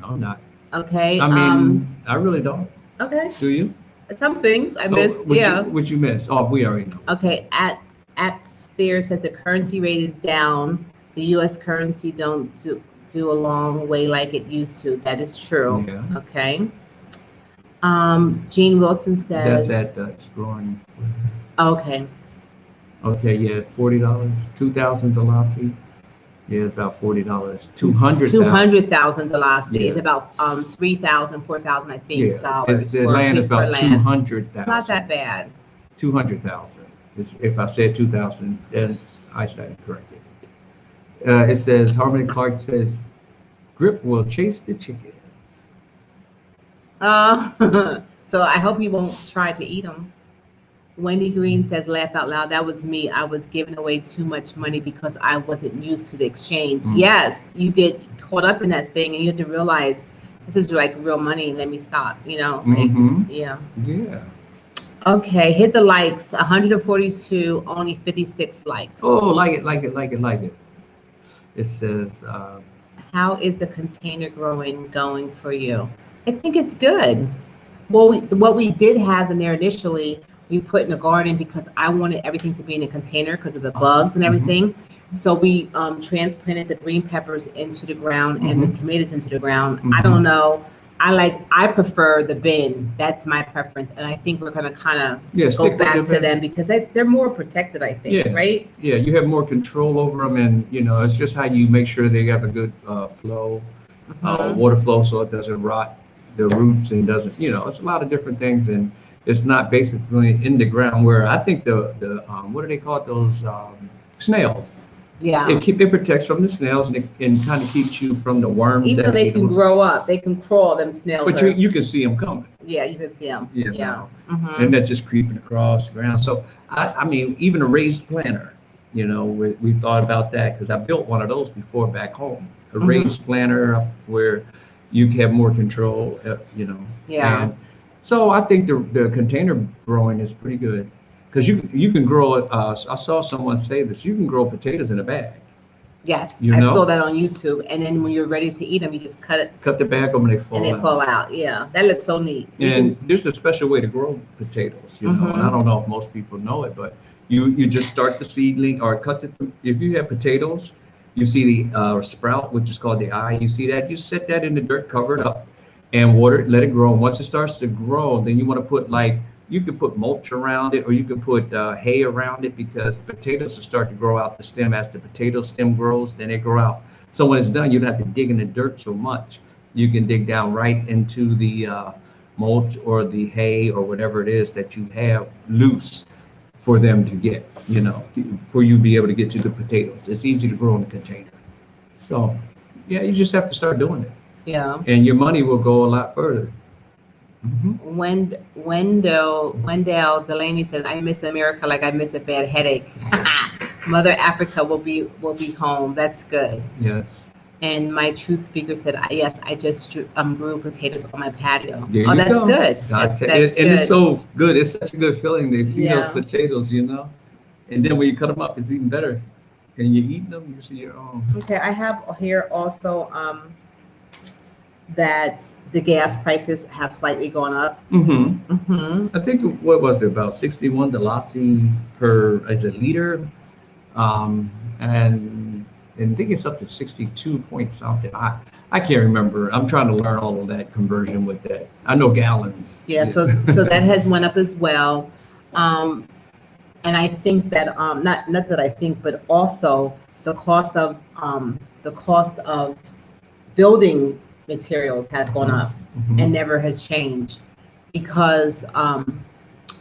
no, I'm not. Okay. I mean, I really don't. Okay. Do you? Some things I missed. What you miss? Oh, we already know. Okay. Atmosphere says the currency rate is down. The U.S. currency don't do a long way like it used to. That is true. Yeah. Okay. Gene Wilson says. That's at exploring. Okay. Okay, yeah, $40, 2,000 Dalasi. Yeah, it's about $40. 200,000. $200,000 Yeah. is about 3,000, 4,000, I think, Yeah, dollars. the for land is per about land. 200,000. It's not that bad. 200,000. If I said 2,000, then I stand corrected. It says Harmony Clark says, "Grip will chase the chickens." So I hope you won't try to eat them. Wendy Green says, "Laugh out loud." That was me. I was giving away too much money because I wasn't used to the exchange. Yes, you get caught up in that thing and you have to realize this is like real money. Let me stop, yeah. Yeah. Okay, hit the likes. 142, only 56 likes. Oh, like it. It says, How is the container growing going for you? I think it's good. Well, what we did have in there initially, we put in a garden because I wanted everything to be in a container because of the bugs and everything. So we transplanted the green peppers into the ground and the tomatoes into the ground. I don't know. I prefer the bin. That's my preference. And I think we're going to kind of go back to them because they're more protected, I think, right? Yeah, you have more control over them, and it's just how you make sure they have a good flow, water flow, so it doesn't rot the roots and doesn't, it's a lot of different things, and it's not basically in the ground where I think the what do they call it, those snails? Yeah. It protects from the snails, and it kind of keeps you from the worms. Even though they can grow up, they can crawl, them snails. But you can see them coming. Yeah, you can see them. Yeah. And they're just creeping across the ground. So, I mean, even a raised planter, we thought about that because I built one of those before back home. A raised planter where you have more control, Yeah. And so I think the container growing is pretty good. Because you can grow it. I saw someone say this. You can grow potatoes in a bag. Yes, You I know? saw that on YouTube. And then when you're ready to eat them, you just cut it Cut the back open, they fall and they out. fall out. Yeah, that looks so neat. And there's a special way to grow potatoes, you know, and I don't know if most people know it, but you just start the seedling or cut it. If you have potatoes, you see the sprout, which is called the eye. You see that? You set that in the dirt, cover it up, and water it, let it grow. And once it starts to grow, then you want to put you could put mulch around it, or you could put hay around it, because potatoes will start to grow out the stem. As the potato stem grows, then they grow out. So when it's done, you don't have to dig in the dirt so much. You can dig down right into the mulch or the hay or whatever it is that you have loose for them to get, you know, for you to be able to get to the potatoes. It's easy to grow in a container. So, yeah, you just have to start doing it. Yeah. And your money will go a lot further. Mm-hmm. Wendell Delaney says, "I miss America like I miss a bad headache." Mother Africa will be home. That's good. Yes. And my truth speaker said, "Yes, I just grew potatoes on my patio." There Oh, you that's go. good. That's And good. it's so good. It's such a good feeling. They see those Yeah. potatoes, you know, and then when you cut them up, it's even better. And you're eating them, you see your own. Okay, I have here also that the gas prices have slightly gone up. I think, what was it, about 61 Dalasi per as a liter, and I think it's up to 62 point something. I can't remember. I'm trying to learn all of that conversion with that. I know gallons. Yeah, so that has went up as well. And I think that not that I think, but also the cost of building materials has gone up and never has changed, because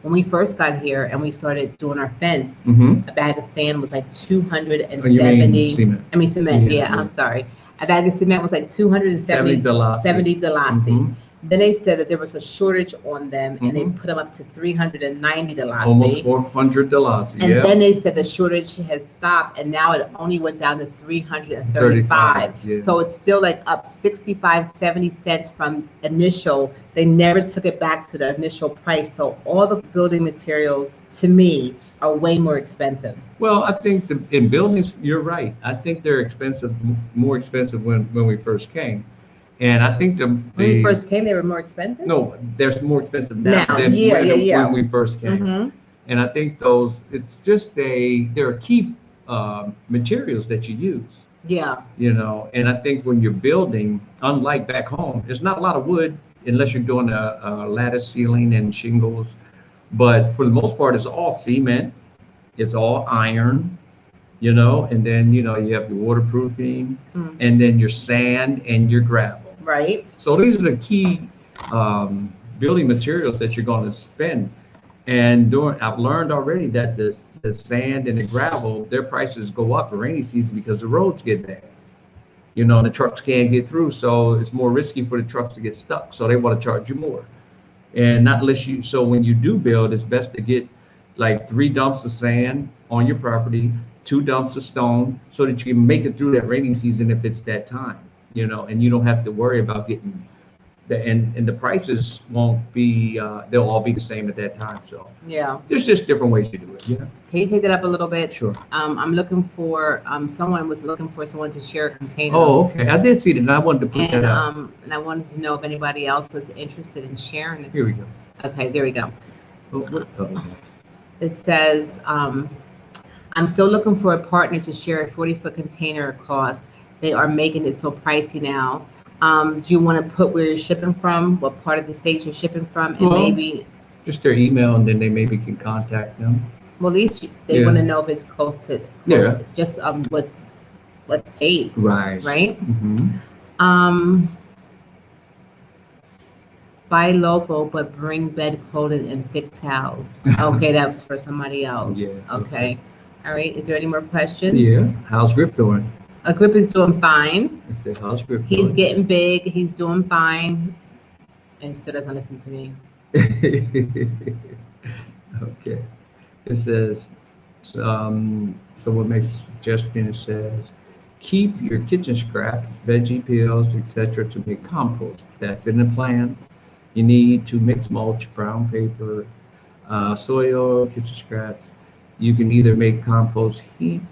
when we first got here and we started doing our fence, a bag of sand was like 270. Cement. I mean cement. Yeah, I'm sorry. A bag of cement was like 270 Dalasi. Then they said that there was a shortage on them, and they put them up to 390 Dalasi. Almost 400 Dalasi. And then they said the shortage has stopped, and now it only went down to 335. Yeah. So it's still like up 65, 70 cents from initial. They never took it back to the initial price. So all the building materials, to me, are way more expensive. Well, I think in buildings, you're right. I think they're expensive, more expensive when we first came. And I think when we first came, they were more expensive? No, they're more expensive now than when we first came. And I think it's just there are key materials that you use. Yeah. You know, and I think when you're building, unlike back home, there's not a lot of wood unless you're doing a lattice ceiling and shingles. But for the most part, it's all cement, it's all iron, you know, and then, you know, you have your waterproofing, and then your sand and your gravel. Right. So these are the key building materials that you're going to spend. And I've learned already that the sand and the gravel, their prices go up in rainy season because the roads get bad. You know, and the trucks can't get through, so it's more risky for the trucks to get stuck. So they want to charge you more. And not unless so when you do build, it's best to get like 3 dumps of sand on your property, 2 dumps of stone, so that you can make it through that rainy season if it's that time, you know, and you don't have to worry about getting and the prices won't be, they'll all be the same at that time. So yeah, there's just different ways to do it. Yeah. Can you take that up a little bit? Sure. I'm looking for, someone was looking for someone to share a container. Oh, okay. I did see that, and I wanted to put that up. And I wanted to know if anybody else was interested in sharing it. Here we go. Okay, there we go. Oh. It says, I'm still looking for a partner to share a 40-foot container cost. They are making it so pricey now. Do you want to put where you're shipping from, what part of the state you're shipping from, and maybe just their email, and then they maybe can contact them. Well, at least they want to know if it's close to just what state. Right. Right. Buy local, but bring bed clothing and thick towels. Okay, that was for somebody else. Yeah. Okay. All right. Is there any more questions? Yeah. How's Grip doing? Grip is doing fine. I said, how's Grip doing? He's getting big. He's doing fine, and still doesn't listen to me. Okay. It says, someone makes a suggestion. It says, keep your kitchen scraps, veggie peels, etc. to make compost. That's in the plans. You need to mix mulch, brown paper, soil, kitchen scraps. You can either make compost heap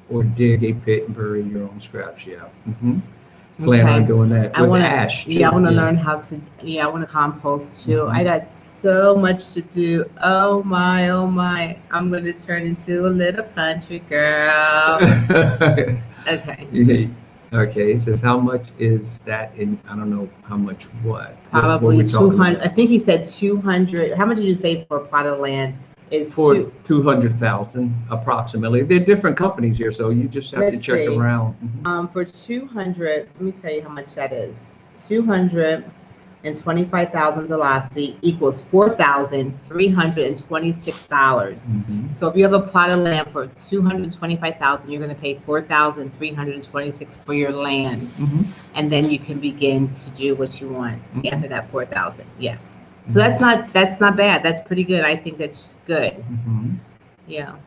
or dig a pit and bury your own scraps. Yeah. Plan on doing that with ash too. Yeah, I want to learn how to. Yeah, I want to compost too. I got so much to do. Oh my, oh my! I'm gonna turn into a little country girl. Okay. Okay. It says how much is that in? I don't know how much. What? Probably what 200. I think he said 200. How much did you say for a plot of land? Is for 200,000 approximately. There are different companies here, so you just have to check around. For 200, let me tell you how much that is. 225,000 Dalasi equals $4,326. So if you have a plot of land for 225,000, you're going to pay 4,326 for your land, and then you can begin to do what you want after that 4,000. Yes. So that's not bad. That's pretty good. I think that's good. Yeah.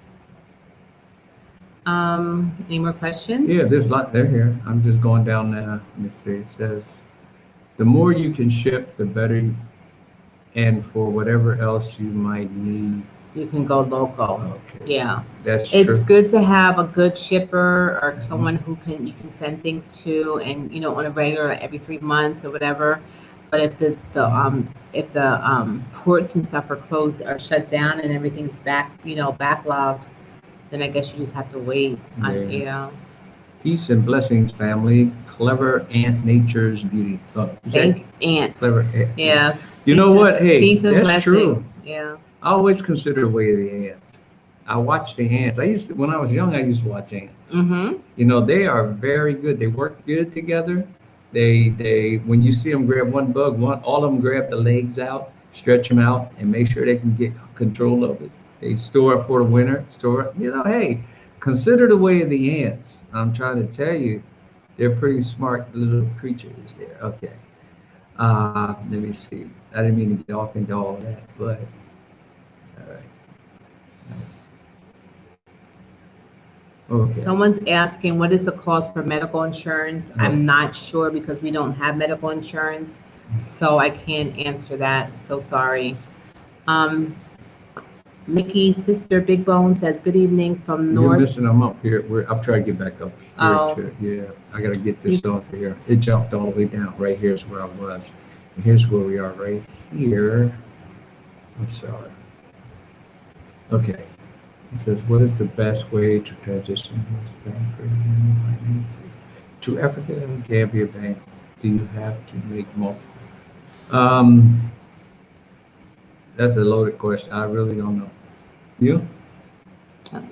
Any more questions? Yeah, there's a lot there here. I'm just going down now. Let me see. It says, the more you can ship, the better, and for whatever else you might need, you can go local. Okay. Yeah. That's It's true. good to have a good shipper or someone who you can send things to, and on a regular, every 3 months or whatever. But if the ports and stuff are closed or shut down and everything's backlogged, then I guess you just have to wait. Yeah. Peace and blessings, family. Clever Ant Nature's Beauty. Thank Ant. Clever Ant. Yeah. You know what? Hey, peace and that's blessings. true. Yeah. I always consider the way of the ant. I watch the ants. When I was young, I used to watch ants. They are very good. They work good together. When you see them grab one bug, all of them grab the legs out, stretch them out, and make sure they can get control of it. They store up for the winter. Hey, consider the way of the ants. I'm trying to tell you, they're pretty smart little creatures there. Okay. Let me see. I didn't mean to get off into all that, but all right. Okay. Someone's asking, what is the cost for medical insurance? I'm not sure because we don't have medical insurance, so I can't answer that. So sorry. Mickey's sister Big Bone says, good evening from North. You're missing. I'm up here. I'm trying to get back up here too. Yeah, I got to get this off here. It jumped all the way down. Right here's where I was. And here's where we are right here. I'm sorry. Okay. It says, what is the best way to transition U.S. bank finances to Africa and Gambia Bank? Do you have to make multiple? That's a loaded question. I really don't know. You?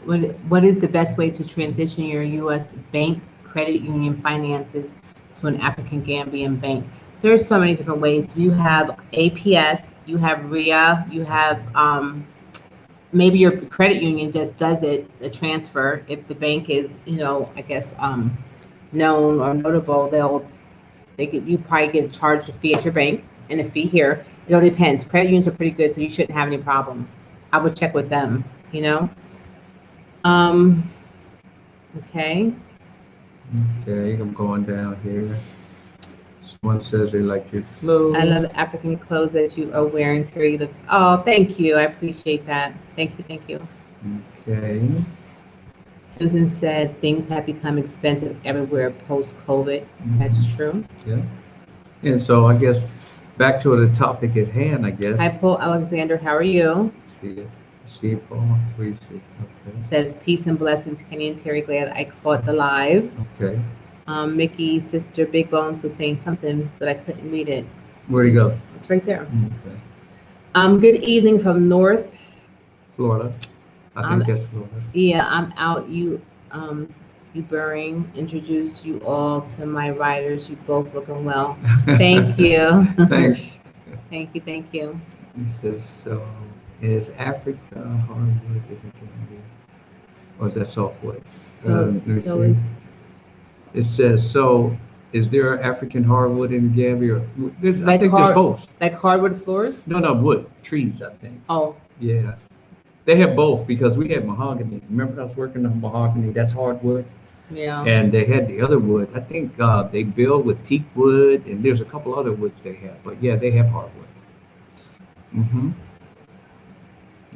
What is the best way to transition your U.S. bank credit union finances to an African Gambian bank? There's so many different ways. You have APS, you have RIA, you have maybe your credit union just does the transfer. If the bank is, I guess known or notable, you probably get charged a fee at your bank and a fee here. It all depends. Credit unions are pretty good, so you shouldn't have any problem. I would check with them. Okay. Okay, I'm going down here. Someone says they like your clothes. I love the African clothes that you are wearing, Terry. Oh, thank you. I appreciate that. Thank you. Okay. Susan said things have become expensive everywhere post-COVID. That's true. Yeah. And so I guess back to the topic at hand, I guess. Hi, Paul Alexander. How are you? See you, Paul. Please. Okay. Says peace and blessings, Kenny and Terry. Glad I caught the live. Okay. Mickey's sister Big Bones was saying something, but I couldn't read it. Where'd he go? It's right there. Okay. Good evening from North Florida. I think that's Florida. Yeah, I'm out. You burying. Introduce you all to my writers. You both looking well. Thank you. Thanks. Thank you. He says, so is Africa hardwood if it can be? Or is that softwood? It says, so is there African hardwood in Gambia? I think there's both. Like hardwood floors? No, wood. Trees, I think. Oh. Yeah. They have both because we had mahogany. Remember I was working on mahogany? That's hardwood. Yeah. And they had the other wood. I think they build with teak wood, and there's a couple other woods they have. But yeah, they have hardwood.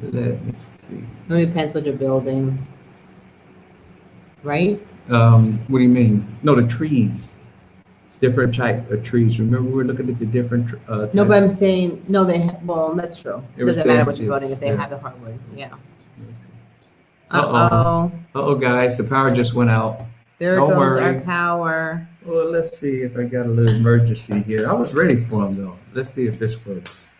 Let me see. It depends what you're building. right? What do you mean? No, the trees. Different type of trees. Remember, we were looking at the different. No, but type- I'm saying, no, well, that's true. It was Doesn't matter saying- what you're building if they yeah. have the hardwood, yeah. Uh-oh. Uh-oh, guys, the power just went out. There Don't goes worry. our power. Well, let's see if I got a little emergency here. I was ready for them, though. Let's see if this works.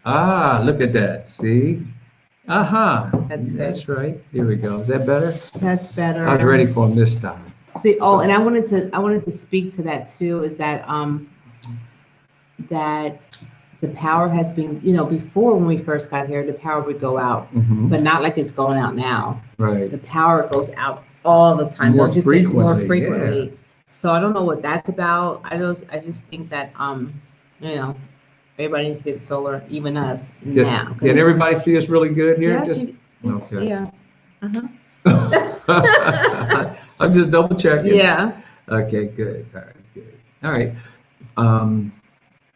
Ah, look at that. See? Uh-huh. That's good. That's right. Here we go. Is that better? That's better. I was ready for them this time. See, oh, and I wanted to speak to that too, is that that the power has been, before when we first got here, the power would go out, but not like it's going out now. Right. The power goes out all the time. More Don't you think? More frequently, frequently. yeah. So I don't know what that's about. I just think that everybody needs to get solar, even us now. 'Cause Can everybody see us really good here? Yeah, Okay. yeah. I'm just double checking. Yeah. Okay, good. All right, good. All right.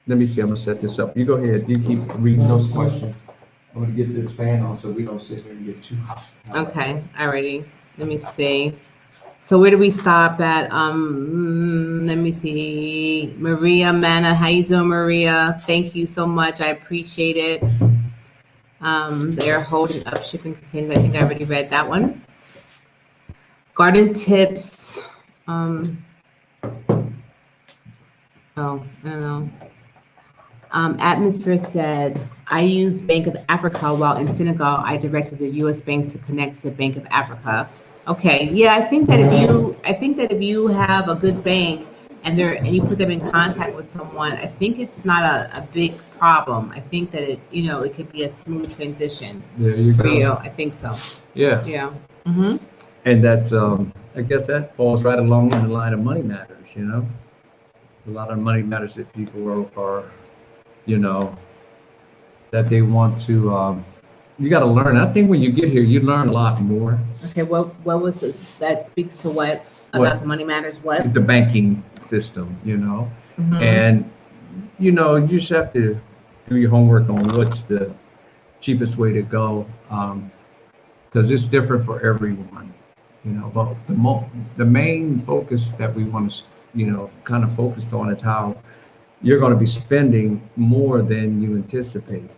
Let me see. I'm gonna set this up. You go ahead. You keep reading those questions. I'm gonna get this fan on so we don't sit here and get too hot. Okay. Alrighty. Let me see. So where do we stop at? Let me see. Maria Manna, how you doing, Maria? Thank you so much. I appreciate it. They're holding up shipping containers. I think I already read that one. Garden tips. Oh, I don't know. Atmosphere said, I use Bank of Africa while in Senegal. I directed the U.S. banks to connect to Bank of Africa. Okay, yeah, I think that if you have a good bank and you put them in contact with someone, I think it's not a big problem. I think that it could be a smooth transition for you. I think so. Yeah. Yeah. And that's I guess that falls right along in the line of money matters. A lot of money matters that people are that they want to. You got to learn. I think when you get here, you learn a lot more. Okay, what was this? That speaks to what about the money matters? What? The banking system, and you just have to do your homework on what's the cheapest way to go, because it's different for everyone, But the main focus that we want to, kind of focused on is how you're going to be spending more than you anticipate,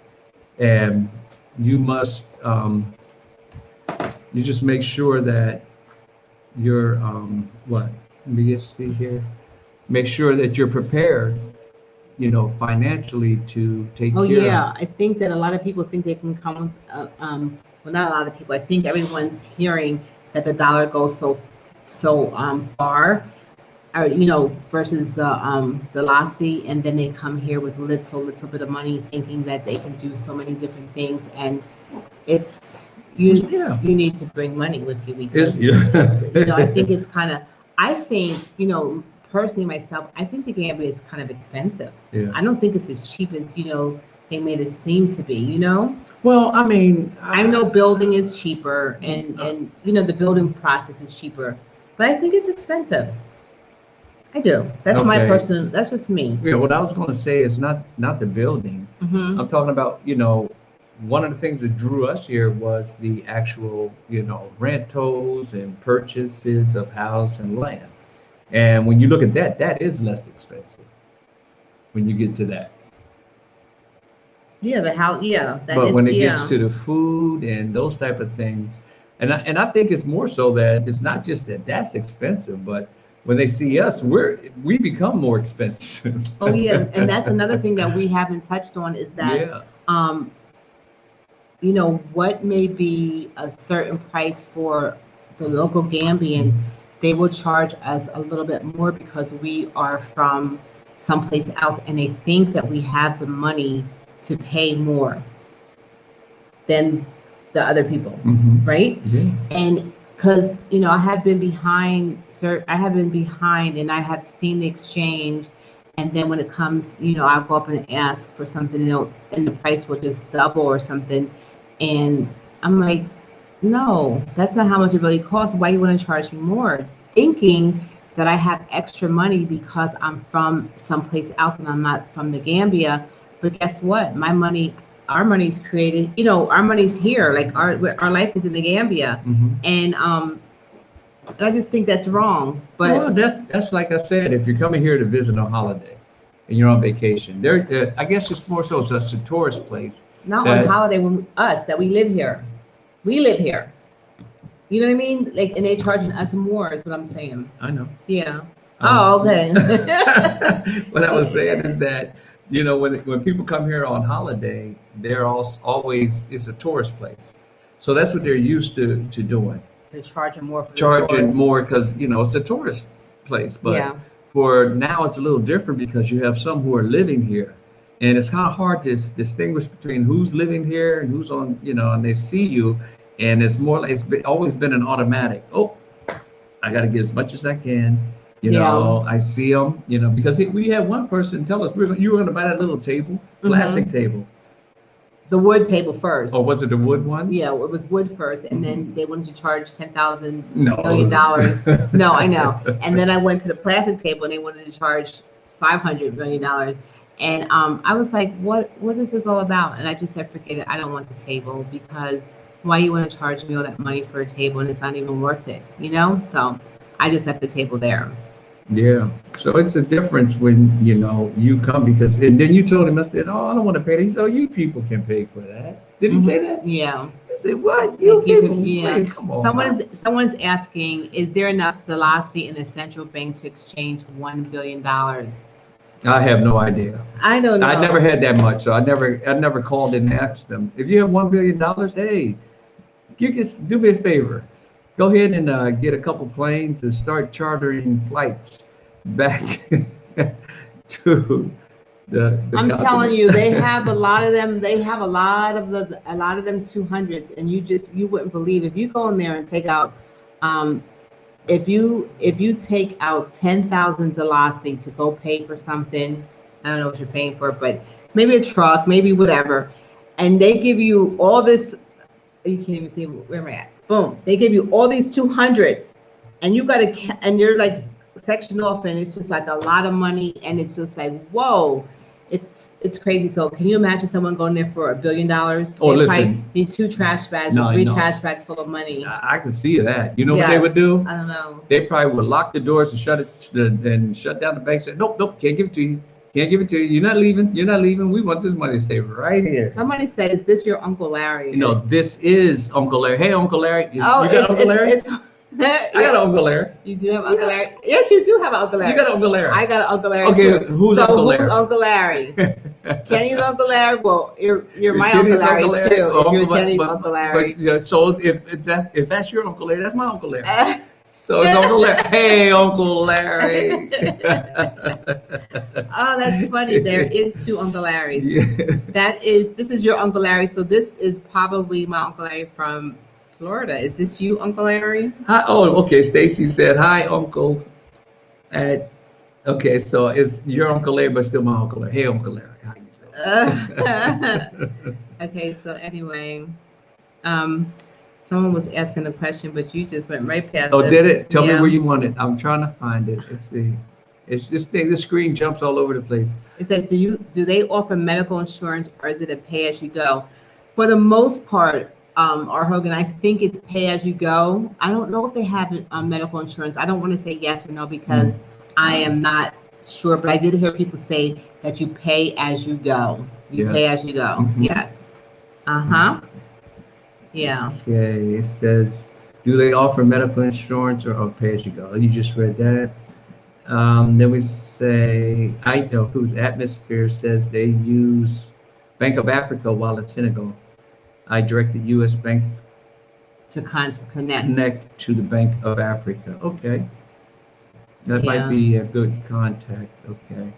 and you must you just make sure that you're let me just see here. Make sure that you're prepared, financially to take care. Oh yeah, I think that a lot of people think they can come. Well, not a lot of people. I think everyone's hearing that the dollar goes so far, versus the Lassie, and then they come here with little bit of money, thinking that they can do so many different things, and it's you need to bring money with you because I think it's kind of. I think personally myself, I think the Gambia is kind of expensive. Yeah. I don't think it's as cheap as they made it seem to be. Well, I mean, I know building is cheaper, and the building process is cheaper, but I think it's expensive. I do. That's my personal. That's just me. Yeah. What I was going to say is not the building. I'm talking about one of the things that drew us here was the actual rentals and purchases of house and land. And when you look at that is less expensive when you get to that. Yeah, the house. Yeah, but when it gets to the food and those type of things, and I think it's more so that it's not just that's expensive, but when they see us, we become more expensive. Oh yeah, and that's another thing that we haven't touched on is that what may be a certain price for the local Gambians, they will charge us a little bit more because we are from someplace else, and they think that we have the money to pay more than the other people, right? Yeah. And because I have been behind, and I have seen the exchange, and then when it comes, I'll go up and ask for something, and the price will just double or something, and I'm like, no, that's not how much it really costs. Why you want to charge me more? Thinking that I have extra money because I'm from someplace else and I'm not from the Gambia. But guess what? My money, our money's created. Our money's here. Like our life is in the Gambia, and I just think that's wrong. But well, that's like I said. If you're coming here to visit on holiday and you're on vacation, I guess it's more so it's a tourist place. not on holiday when that we live here. We live here. You know what I mean? Like, and they're charging us more. Is what I'm saying. I know. Yeah. Oh, okay. What I was saying is that when people come here on holiday, they're always it's a tourist place, so that's what they're used to doing. They're charging more for charging more because it's a tourist place. But for now, it's a little different because you have some who are living here, and it's kind of hard to distinguish between who's living here and who's on. And they see you, and it's more like always been an automatic. Oh, I got to get as much as I can. I see them. Because we had one person tell us you were going to buy that little table, plastic table. The wood table first. Oh, was it the wood one? Yeah, it was wood first, and then they wanted to charge $10,000 million. No, I know. And then I went to the plastic table, and they wanted to charge $500 million. And I was like, what is this all about? And I just said, forget it. I don't want the table, because why you want to charge me all that money for a table and it's not even worth it, So I just left the table there. Yeah. So it's a difference when, you come and then you told him, I said, oh, I don't want to pay that. He said, oh, you people can pay for that. Did he say that? Yeah. I said, what? You people? Yeah. Come on. Someone's asking, is there enough velocity in the central bank to exchange $1 billion? I have no idea. I don't know. I never had that much, so I never called and asked them. If you have $1 billion, hey, you just do me a favor. Go ahead and get a couple planes and start chartering flights back to the I'm telling you, they have a lot of them. They have a lot of them 200s, and you wouldn't believe if you go in there and take out, if you take out 10,000 velocity to go pay for something. I don't know what you're paying for, but maybe a truck, maybe whatever, and they give you all this. You can't even see where am I at. Boom. They give you all these 200s, and and you're like sectioned off, and it's just like a lot of money, and it's just like, whoa, it's crazy. So can you imagine someone going there for $1 billion? Oh, they listen. Need 2 trash bags or 3 trash bags full of money. I can see that. You know what they would do? I don't know. They probably would lock the doors and shut down the bank. Say, nope, can't give it to you. Can't give it to you. You're not leaving. We want this money to stay right here. Somebody said, is this your Uncle Larry? This is Uncle Larry. Hey, Uncle Larry. You got Uncle Larry? I got an Uncle Larry. You do have Uncle Larry? Yes, you do have an Uncle Larry. You got Uncle Larry. I got an Uncle Larry. Okay, too. who's Uncle Larry? Who's Uncle Larry? Kenny's Uncle Larry? Well, you're my Uncle Larry, too. Oh, you're Kenny's Uncle Larry. But, so if that's your Uncle Larry, that's my Uncle Larry. So it's Uncle Larry. Hey, Uncle Larry. Oh, that's funny. There is 2 Uncle Larrys. Yeah. This is your Uncle Larry. So this is probably my Uncle Larry from Florida. Is this you, Uncle Larry? Hi. Oh, okay. Stacy said, hi, Uncle. Okay, so it's your Uncle Larry, but still my Uncle Larry. Hey, Uncle Larry. How you doing? Okay, so anyway, someone was asking a question, but you just went right past it. Oh, did it? Tell me where you want it. I'm trying to find it. Let's see. It's this thing. The screen jumps all over the place. It says, do they offer medical insurance, or is it a pay as you go? For the most part, R. Hogan, I think it's pay as you go. I don't know if they have medical insurance. I don't want to say yes or no because I am not sure, but I did hear people say that you pay as you go. Pay as you go. Mm-hmm. Yes. Yeah. Okay. It says, do they offer medical insurance or pay as you go? You just read that. Then we say, I know whose atmosphere says they use Bank of Africa while in Senegal. I directed U.S. banks to connect to the Bank of Africa. Okay. That might be a good contact. Okay.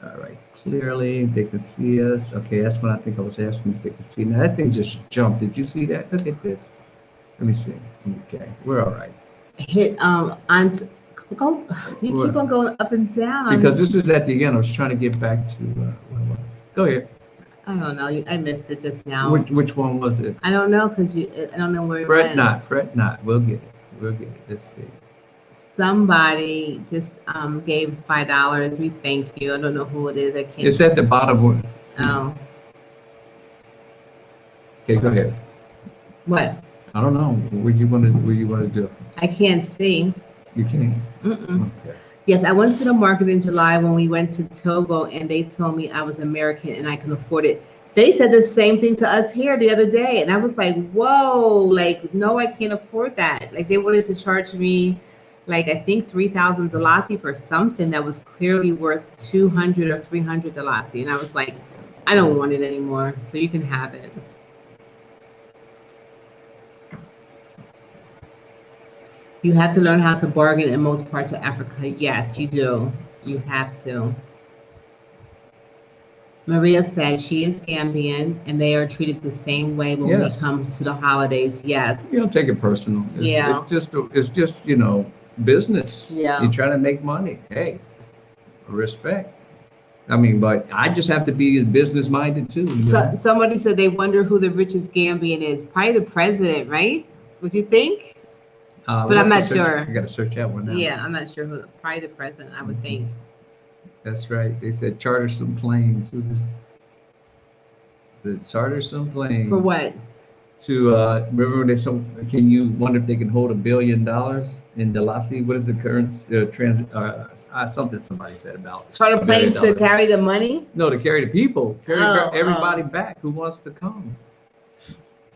All right. Clearly, they can see us. Okay, that's what I think I was asking if they can see. Now, that thing just jumped. Did you see that? Look at this. Let me see. Okay, we're all right. Hit, go. You keep on going up and down. Because this is at the end. I was trying to get back to what it was. Go ahead. I don't know. I missed it just now. Which one was it? I don't know because I don't know where it went. Fret not. We'll get it. Let's see. Somebody just gave $5. We thank you. I don't know who it is. I can't. It's at the bottom one. Oh. Okay, go ahead. What? I don't know. What you want to do? I can't see. You can't. Mm-mm. Okay. Yes, I went to the market in July when we went to Togo, and they told me I was American and I can afford it. They said the same thing to us here the other day, and I was like, "Whoa! Like, no, I can't afford that." Like, they wanted to charge me, like, I think 3,000 dalasi for something that was clearly worth 200 or 300 dalasi, and I was like, "I don't want it anymore. So you can have it." You have to learn how to bargain in most parts of Africa. Yes, you do. You have to. Maria said she is Gambian and they are treated the same way when we Yes. come to the holidays. Yes. You don't take it personal. Yeah. It's just business. Yeah. You're trying to make money. Hey, respect. I mean, but I just have to be business minded too. Somebody said they wonder who the richest Gambian is. Probably the president, right? Would you think? But I'm not sure. I got to search that one out. Yeah, I'm not sure who. Probably the president, I would think. That's right. They said charter some planes. Who's this? Charter some planes. For what? To remember they can you wonder if they can hold $1 billion in Dalasi? What is the current something somebody said about Charter planes to carry the money? No, to carry the people, everybody back who wants to come.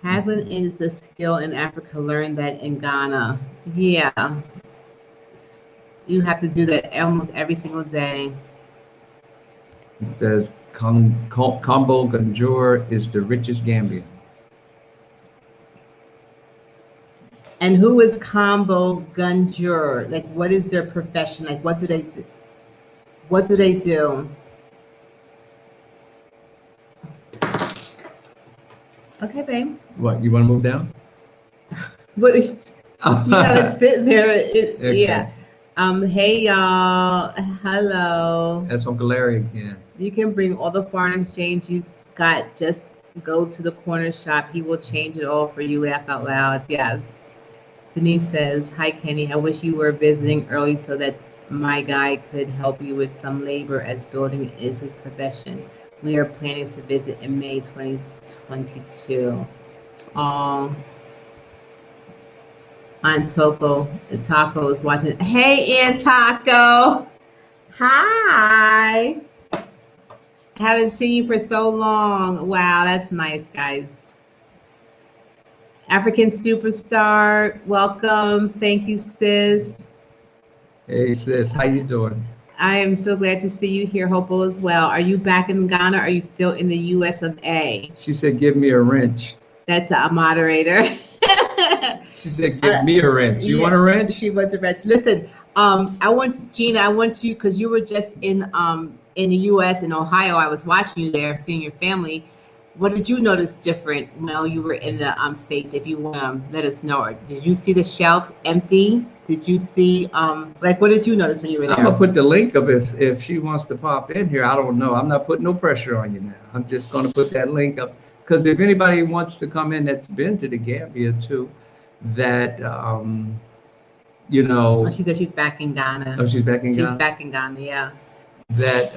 Haggling is a skill in Africa. Learn that in Ghana. Yeah. You have to do that almost every single day. It says Combo Ganjour is the richest Gambian. And who is Combo Ganjour? Like, what is their profession? Like, what do they do? What do they do? Okay, babe. What, you want to move down? But you have it sitting there. Okay. Yeah. Hey y'all. Hello. That's Uncle Larry again. You can bring all the foreign exchange you got. Just go to the corner shop. He will change it all for you. Laugh out loud. Yes. Denise says, "Hi Kenny. I wish you were visiting early so that my guy could help you with some labor as building is his profession. We are planning to visit in May 2022. Aunt Taco is watching. Hey, Aunt Taco. Hi. Haven't seen you for so long. Wow, that's nice, guys. African Superstar, welcome. Thank you, sis. Hey, sis. How you doing? I am so glad to see you here, Hopeful, as well. Are you back in Ghana? Or are you still in the US of A? She said, give me a wrench. That's a moderator. She said, give me a wrench. You want a wrench? She wants a wrench. Listen, I want Gina, I want you, because you were just in the US, in Ohio. I was watching you there, seeing your family. What did you notice different when you were in the States? If you want to let us know. Did you see the shelves empty? Did you see, what did you notice when you were there? I'm going to put the link up if she wants to pop in here. I don't know. I'm not putting no pressure on you now. I'm just going to put that link up. Because if anybody wants to come in that's been to the Gambia too, that, Oh, she said she's back in Ghana. Oh, she's back in Ghana? She's back in Ghana, yeah. That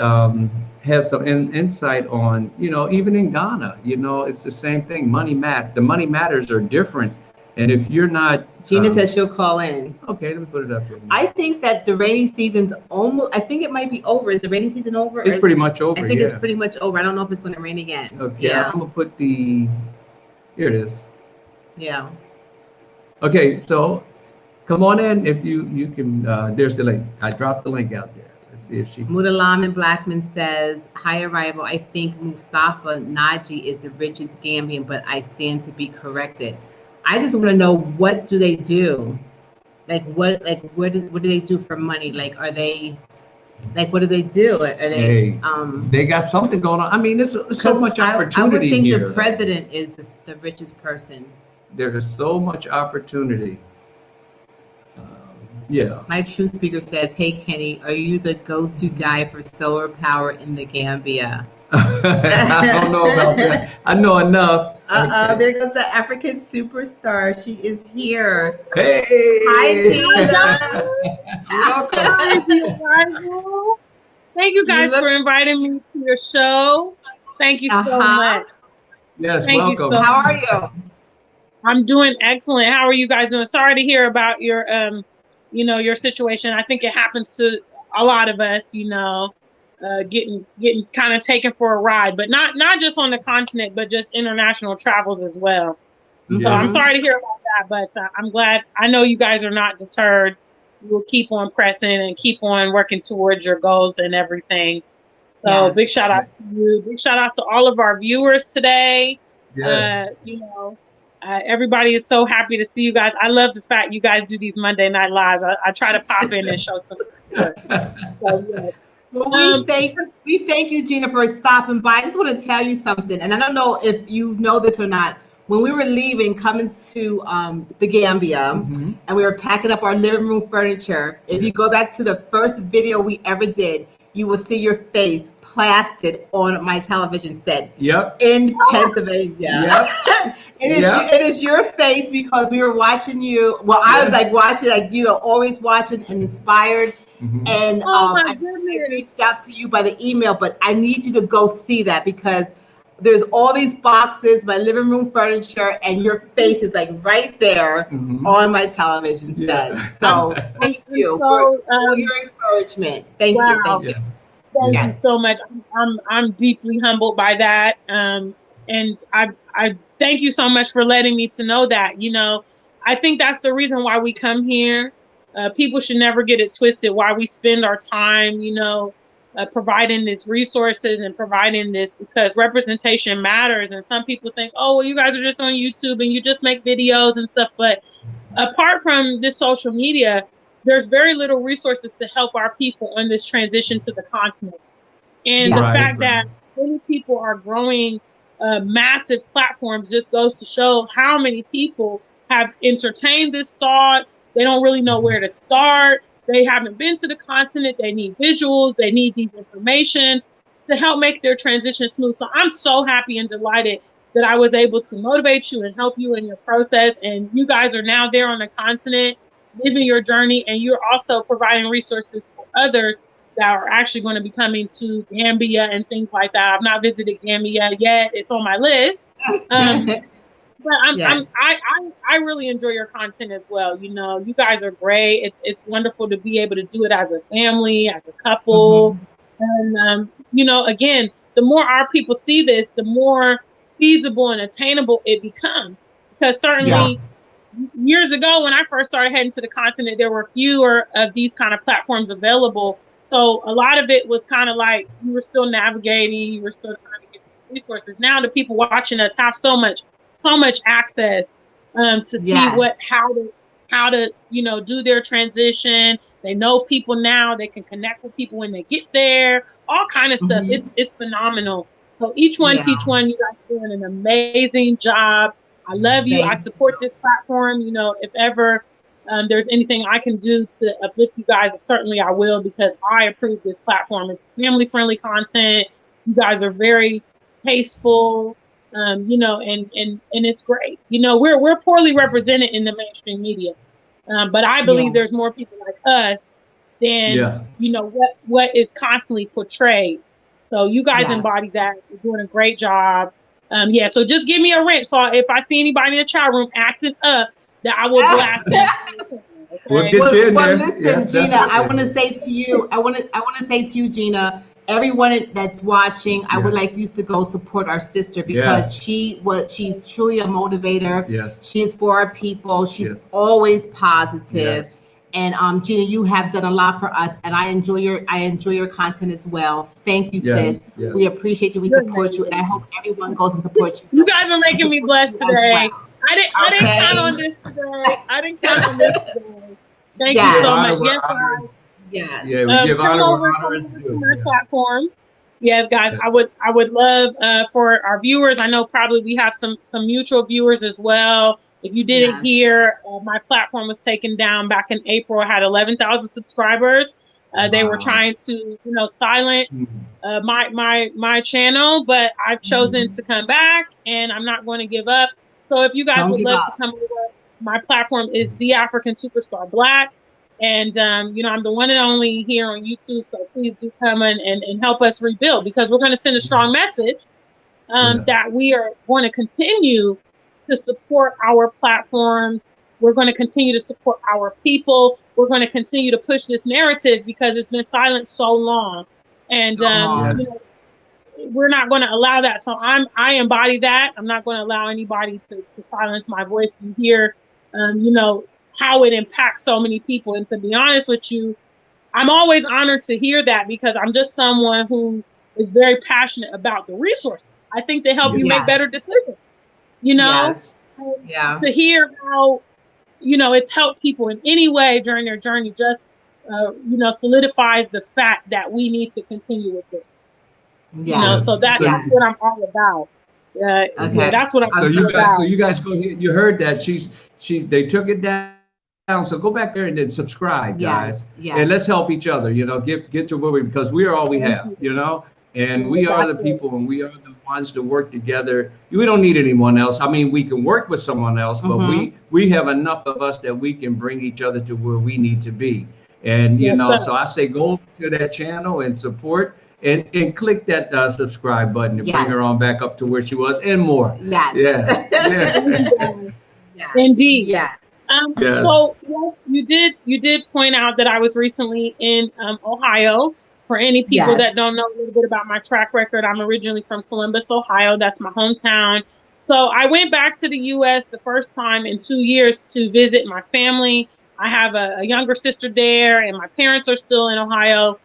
have some insight on, even in Ghana, it's the same thing. The money matters are different. And if you're not... Gina says she'll call in. Okay, let me put it up here. I think that the rainy season's almost... I think it might be over. Is the rainy season over? It's pretty much over, I think it's pretty much over. I don't know if it's going to rain again. Okay, yeah. I'm going to put the... Here it is. Yeah. Okay, so come on in if you can... there's the link. I dropped the link out there. Let's see if she... Mudalaman Blackman says, hi, Arrival. I think Mustafa Naji is the richest Gambian, but I stand to be corrected. I just want to know, what do they do? What do they do for money? Are they, what do they do? Are they, they got something going on. I mean, there's so much opportunity I would think here. The president is the richest person. There is so much opportunity. Yeah. My true speaker says, hey, Kenny, are you the go-to guy for solar power in the Gambia? I don't know about that. I know enough. Okay. There goes the African superstar. She is here. Hey. Hi, Tina. Welcome. Thank you guys for inviting me to your show. Thank you so much. Yes, Thank welcome. you so How are much. you? I'm doing excellent. How are you guys doing? Sorry to hear about your your situation. I think it happens to a lot of us, getting kind of taken for a ride, but not just on the continent, but just international travels as well. Yeah. So I'm sorry to hear about that, but I'm glad. I know you guys are not deterred. You will keep on pressing and keep on working towards your goals and everything. So Yes. big shout out to you. Big shout out to all of our viewers today. Yes. Everybody is so happy to see you guys. I love the fact you guys do these Monday Night Lives. I try to pop in and show some support. So, yes. Well, we thank you, Gina, for stopping by. I just want to tell you something, and I don't know if you know this or not. When we were leaving, coming to the Gambia, and we were packing up our living room furniture, if you go back to the first video we ever did, you will see your face plastered on my television set. Yep. In Pennsylvania. Yep. It is your face because we were watching you. Well, I was like watching, always watching and inspired. And I reached out to you by the email, but I need you to go see that because there's all these boxes, my living room furniture, and your face is like right there on my television set. So thank you for your encouragement. Thank you. Thank you. Thank you so much. I'm deeply humbled by that. And I thank you so much for letting me to know that. I think that's the reason why we come here. People should never get it twisted. Why we spend our time, providing these resources and providing this, because representation matters. And some people think, oh, well, you guys are just on YouTube and you just make videos and stuff. But apart from this social media, there's very little resources to help our people on this transition to the continent. And the fact that many people are growing massive platforms just goes to show how many people have entertained this thought. They don't really know where to start. They haven't been to the continent. They need visuals. They need these informations to help make their transition smooth. So I'm so happy and delighted that I was able to motivate you and help you in your process. And you guys are now there on the continent, living your journey, and you're also providing resources for others that are actually going to be coming to Gambia and things like that. I've not visited Gambia yet. It's on my list. But I really enjoy your content as well. You guys are great. It's wonderful to be able to do it as a family, as a couple. And, again, the more our people see this, the more feasible and attainable it becomes. Because certainly years ago, when I first started heading to the continent, there were fewer of these kind of platforms available. So a lot of it was kind of like you were still navigating, you were still trying to get resources. Now the people watching us have so much access to see how to do their transition. They know people now. They can connect with people when they get there. All kind of stuff. It's phenomenal. So each one teach one. You guys are doing an amazing job. I love you. I support this platform. If ever there's anything I can do to uplift you guys, certainly I will, because I approve this platform. It's family-friendly content. You guys are very tasteful, and it's great. We're poorly represented in the mainstream media, but I believe there's more people like us than what is constantly portrayed. So you guys embody that. You're doing a great job. So just give me a ring. So if I see anybody in the chat room acting up, that I will blast them. Okay? We'll get you in there. Listen, Gina, I want to say to you, Gina, everyone that's watching, I would like you to go support our sister, because she's truly a motivator. She's for our people. She's always positive. And Gina, you have done a lot for us, and I enjoy your content as well. Thank you, sis. We appreciate you. We support you, and I hope everyone goes and supports you. You guys are making me blush today. I didn't count on this today. Thank you so much. Yes, guys. Yes. Yeah, we give honor where honor is due. My platform. Yes, guys. I would love for our viewers. I know probably we have some mutual viewers as well. If you didn't hear, my platform was taken down back in April. I had 11,000 subscribers. They were trying to, silence my channel, but I've chosen to come back, and I'm not going to give up. So if you guys would love to come over, my platform is The African Superstar Black. And, I'm the one and only here on YouTube. So please do come and help us rebuild, because we're going to send a strong message. that we are going to continue to support our platforms. We're going to continue to support our people. We're going to continue to push this narrative because it's been silent so long. And you know, we're not going to allow that. So I embody that. I'm not going to allow anybody to silence my voice and hear, you know, how it impacts so many people. And to be honest with you, I'm always honored to hear that because I'm just someone who is very passionate about the resources. I think they help you make better decisions, you know, to hear how, you know, it's helped people in any way during their journey just, you know, solidifies the fact that we need to continue with it. You know, so that's what I'm all about. Yeah, that's what I'm all about. So you guys go ahead. You heard that they took it down. So go back there and then subscribe, guys. And let's help each other. You know, get to where because we are all we have. You know, and we are the people, and we are the ones to work together. We don't need anyone else. I mean, we can work with someone else, but we have enough of us that we can bring each other to where we need to be. And you know, so I say go to that channel and support. And click that subscribe button and bring her on back up to where she was and more. Indeed. So you did point out that I was recently in Ohio. For any people that don't know a little bit about my track record, I'm originally from Columbus, Ohio. That's my hometown. So I went back to the U.S. the first time in 2 years to visit my family. I have a younger sister there, and my parents are still in Ohio.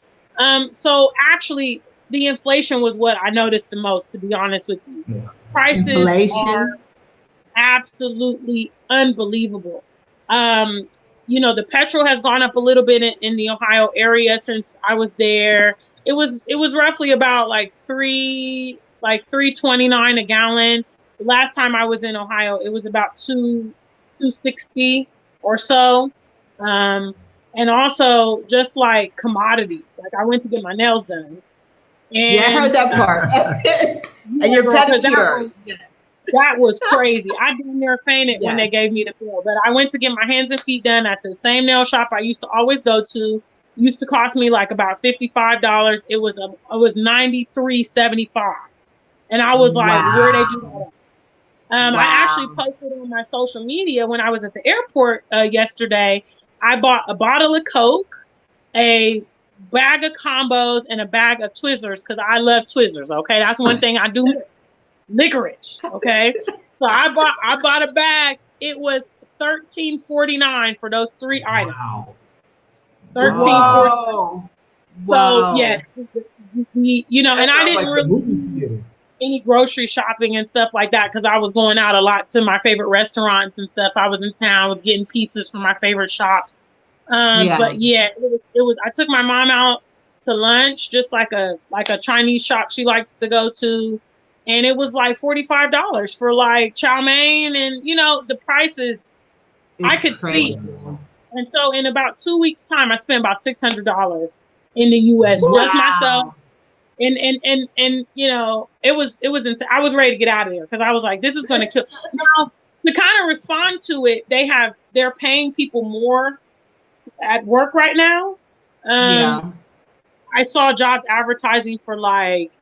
So actually, the inflation was what I noticed the most, to be honest with you. Prices are absolutely unbelievable. You know, the petrol has gone up a little bit in the Ohio area since I was there. It was roughly about like $3.29 a gallon. The last time I was in Ohio, it was about $2.60 or so. And also just like commodities. Like I went to get my nails done. And I heard that part. And your pedicure. That was crazy. I damn near fainted when they gave me the bill. But I went to get my hands and feet done at the same nail shop I used to always go to. Used to cost me like about $55. It was $93.75. And I was like, where they do that? I actually posted on my social media when I was at the airport yesterday. I bought a bottle of Coke, a bag of combos, and a bag of Twizzlers because I love Twizzlers. Okay, that's one thing I do. Licorice. Okay, so I bought a bag. It was $13.49 for those 3 items. $13.49. So yes, you know, and I didn't really any grocery shopping and stuff like that because I was going out a lot to my favorite restaurants and stuff. I was in town, was getting pizzas from my favorite shops. But yeah, it was. I took my mom out to lunch, just like a Chinese shop she likes to go to, and it was like $45 for like chow mein, and you know the prices I could see. And so in about 2 weeks' time, I spent about $600 in the U.S. just myself. And you know, it was insane. I was ready to get out of there because I was like, this is going to kill. Now, to kind of respond to it, they're paying people more at work right now. I saw jobs advertising for like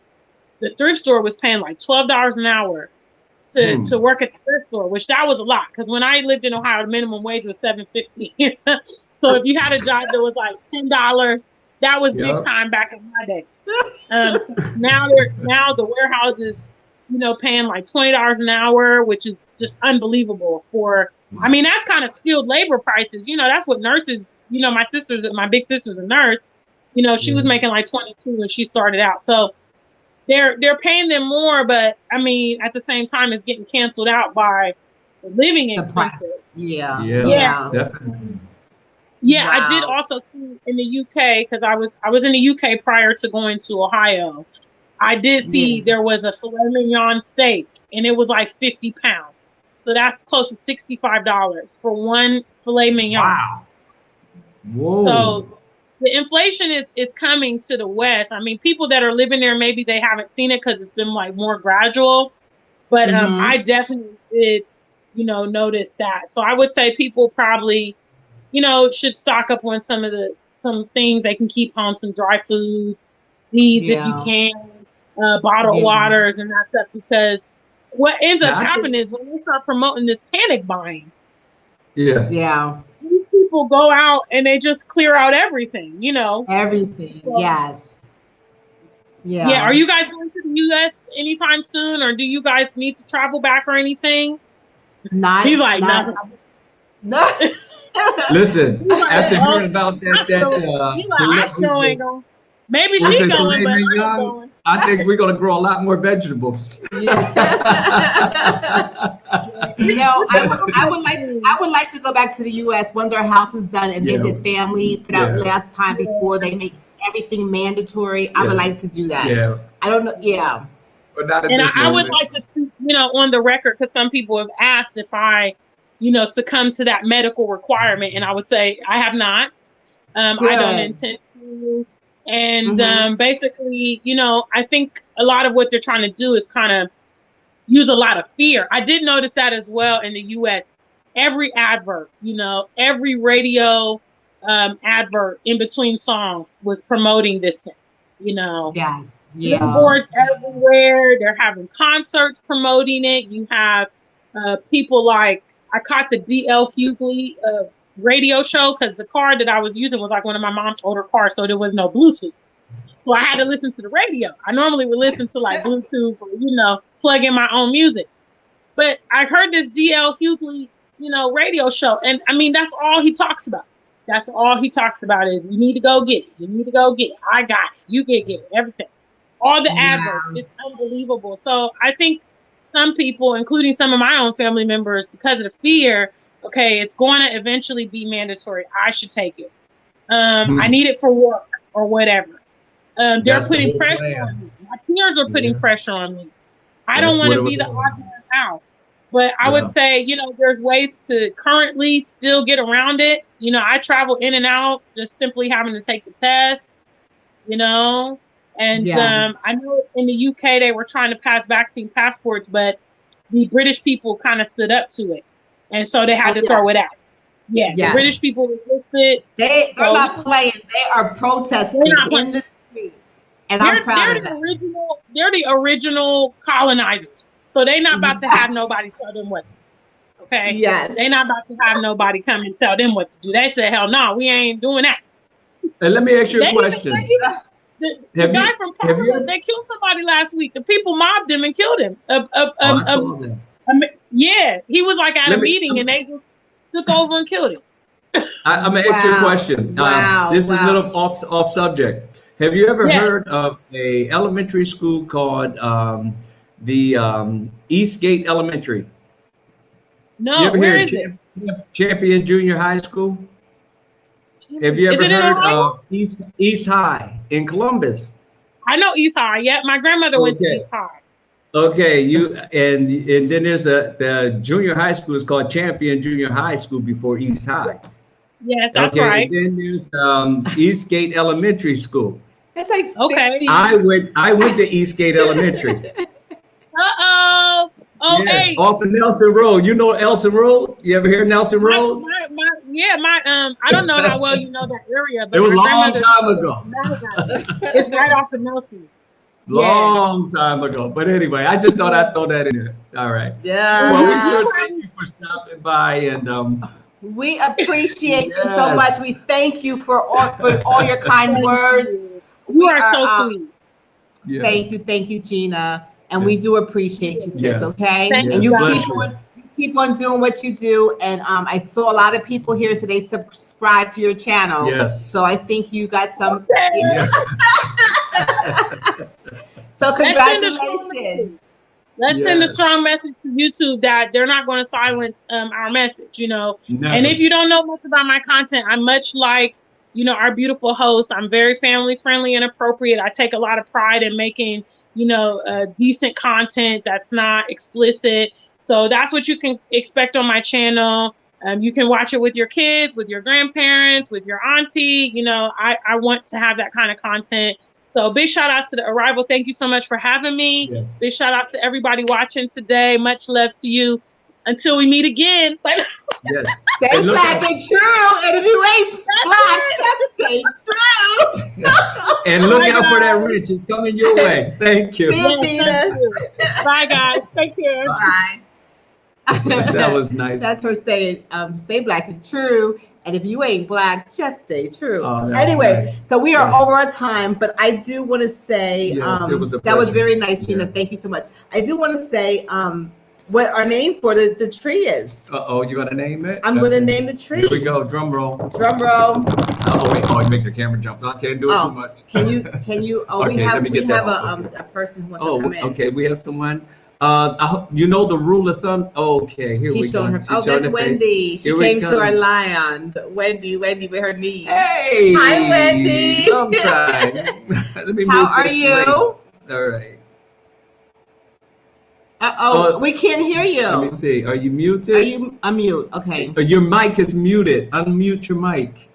the thrift store was paying like $12 an hour to work at the thrift store, which that was a lot because when I lived in Ohio, the minimum wage was $7.50. So if you had a job that was like $10, that was big time back in my day. Now the warehouses, you know, paying like $20 an hour, which is just unbelievable for. I mean, that's kind of skilled labor prices. You know, that's what nurses. You know, my big sister's a nurse. You know, she was making like 22 when she started out. So they're paying them more, but I mean, at the same time, it's getting canceled out by the living expenses. Definitely. Yeah, I did also see in the UK because I was in the UK prior to going to Ohio. I did see there was a filet mignon steak, and it was like 50 pounds. So that's close to $65 for one filet mignon. Wow. Whoa. So the inflation is coming to the West. I mean, people that are living there, maybe they haven't seen it because it's been like more gradual. But I definitely did, you know, notice that. So I would say people probably, you know, should stock up on some things they can keep home, some dry food, seeds if you can. bottled Yeah. waters and that stuff, because what ends up Yeah, I happening is when they start promoting this panic buying, Yeah. Yeah. these people go out and they just clear out everything, you know. Everything. So, Yes. yeah. Yeah. Are you guys going to the U.S. anytime soon, or do you guys need to travel back or anything? Not. He's like, not, no. No. Listen, He's like, after oh, hearing about I that, sure, he's like, I sure ain't going. Maybe she Listen, going, but I Serena ain't Young, going. I think we're gonna grow a lot more vegetables. Yeah. No, I would like to go back to the U.S. once our house is done and Yeah. visit family for that Yeah. last time before they make everything mandatory. I would Yeah. like to do that. Yeah, I don't know. Yeah. but not at And this I would moment. like to, you know, on the record, because some people have asked if I, you know, succumb to that medical requirement, and I would say I have not. I don't Good. intend to. And basically, you know, I think a lot of what they're trying to do is kind of use a lot of fear. I did notice that as well in the U.S. Every advert, you know, every radio advert in between songs was promoting this thing, you know. Yes. Yeah. Billboards everywhere. They're having concerts promoting it. You have people like, I caught the D.L. Hughley radio show because the car that I was using was like one of my mom's older cars, so there was no Bluetooth. So I had to listen to the radio. I normally would listen to like Bluetooth or, you know, plug in my own music. But I heard this D.L. Hughley, you know, radio show. And I mean, that's all he talks about. That's all he talks about is you need to go get it. You need to go get it. I got it. You get it. Everything. All the adverts. It's unbelievable. So I think some people, including some of my own family members, because of the fear, okay, it's going to eventually be mandatory. I should take it. I need it for work or whatever. They're That's the putting whole pressure plan. on me. My peers are putting Yeah. pressure on me. I That's don't want what to it be the was. odd man out. But I Yeah. would say, you know, there's ways to currently still get around it. You know, I travel in and out just simply having to take the test, you know. And Yes. I know in the UK they were trying to pass vaccine passports, but the British people kind of stood up to it. And so they had to throw it out. Yeah, the Yes. British people resisted. They're So- not playing. They are protesting They're not in the streets. And I'm proud of the them. original. They're the original colonizers. So they're not about to have nobody tell them what to do. Okay. Yes. They're not about to have nobody come and tell them what to do. They said, "Hell no, we ain't doing that." And let me ask you a They even- question. The Have guy you- from have you- Parliament, they killed somebody last week. The people mobbed him and killed him. I saw that. Yeah, he was like at Let a me- meeting and they just took over and killed him. I'm gonna ask you a Wow. question. Wow. This is a Wow. little off subject. Have you ever Yes. heard of a elementary school called the Eastgate Elementary? You No, ever where hear is it? Champion Junior High School? Have you Is ever it in heard Ohio? of East High in Columbus? I know East High. Yeah, my grandmother went to Okay. East High. Okay, and then there's the junior high school is called Champion Junior High School before East High. Yes, that's Okay, right. and then there's Eastgate Elementary School. It's like Okay. 60. I went to Eastgate Elementary. Uh-oh. Oh, Yeah, hey. off of Nelson Road. You know Nelson Road? You ever hear Nelson Road? I don't know how well you know that area, but It was a my long grandmother- time ago. It's right off of Nelson. Long time ago. But anyway, I just thought I'd throw that in there. All right. Yeah. Well, we sure thank you for stopping by and We appreciate you so Yes. much. We thank you for all your kind words. You are We so are, sweet. yeah. Thank you, Gina. And we do appreciate you, sis, Yes. okay? Thank And you, you guys. keep on doing what you do. And I saw a lot of people here, so they subscribe to your channel. Yes. So I think you got some. Yeah. So Let's send a strong congratulations. message. Let's send a strong message to YouTube that they're not going to silence our message, you know. Never. And if you don't know much about my content, I'm much like, you know, our beautiful host. I'm very family friendly and appropriate. I take a lot of pride in making, you know, decent content that's not explicit. So that's what you can expect on my channel. You can watch it with your kids, with your grandparents, with your auntie. You know, I want to have that kind of content. So big shout outs to the Arrival. Thank you so much for having me. Yes. Big shout outs to everybody watching today. Much love to you. Until we meet again. Yes. Stay And look black at- and true. And if you ain't black, just stay true. And look Bye, out for that guys. wrench. It's coming your way. Thank you. See you, Yes, Gina. thank you. Bye, guys. Take care. Bye. That was nice. That's her saying, stay black and true. And if you ain't black, just stay true. Oh, that's Anyway, nice. so we are Yeah. over our time, but I do want to say Yes, it was a that was pleasure. very nice, Gina. Yeah. Thank you so much. I do want to say what our name for the tree is. Uh-oh, you gonna name it? I'm going to Okay. name the tree. Here we go. Drum roll. Drum roll. Oh wait. Oh, you make your camera jump. I can't do it Oh, too much. Can you? Oh, Okay, we let have me get that off. a person who wants Oh, to come in. okay. We have someone. You know the rule of thumb. Okay, here we She's go. showing her. She's Oh, showing that's her face. Wendy. She Here we came to come. our lion. Wendy with her knees. Hey. Hi, Wendy. Sometime. Let me How move are this you? way. All right. We can't hear you. Let me see. Are you muted? Are you unmute? Okay. Your mic is muted. Unmute your mic.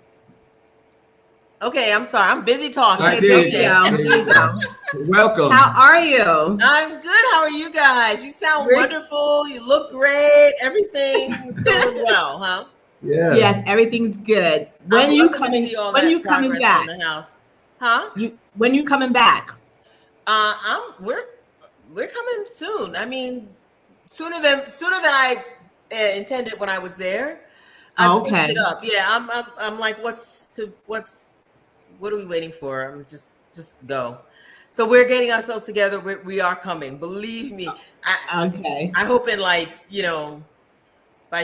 Okay, I'm sorry. I'm busy talking. All right, Okay, there there you you go. go. There you go. Welcome. How are you? I'm good. How are you guys? You sound Great. wonderful. You look great. Everything's going well, huh? Yeah. Yes, everything's good. When I'm you loving to coming? see all When that you coming progress back? in the house, huh? When you coming back? We're coming soon. I mean, sooner than I intended when I was there. I pushed Okay. it up. Yeah, I'm like, what are we waiting for? I'm just go. So we're getting ourselves together. We are coming. Believe me. Okay. I hope in by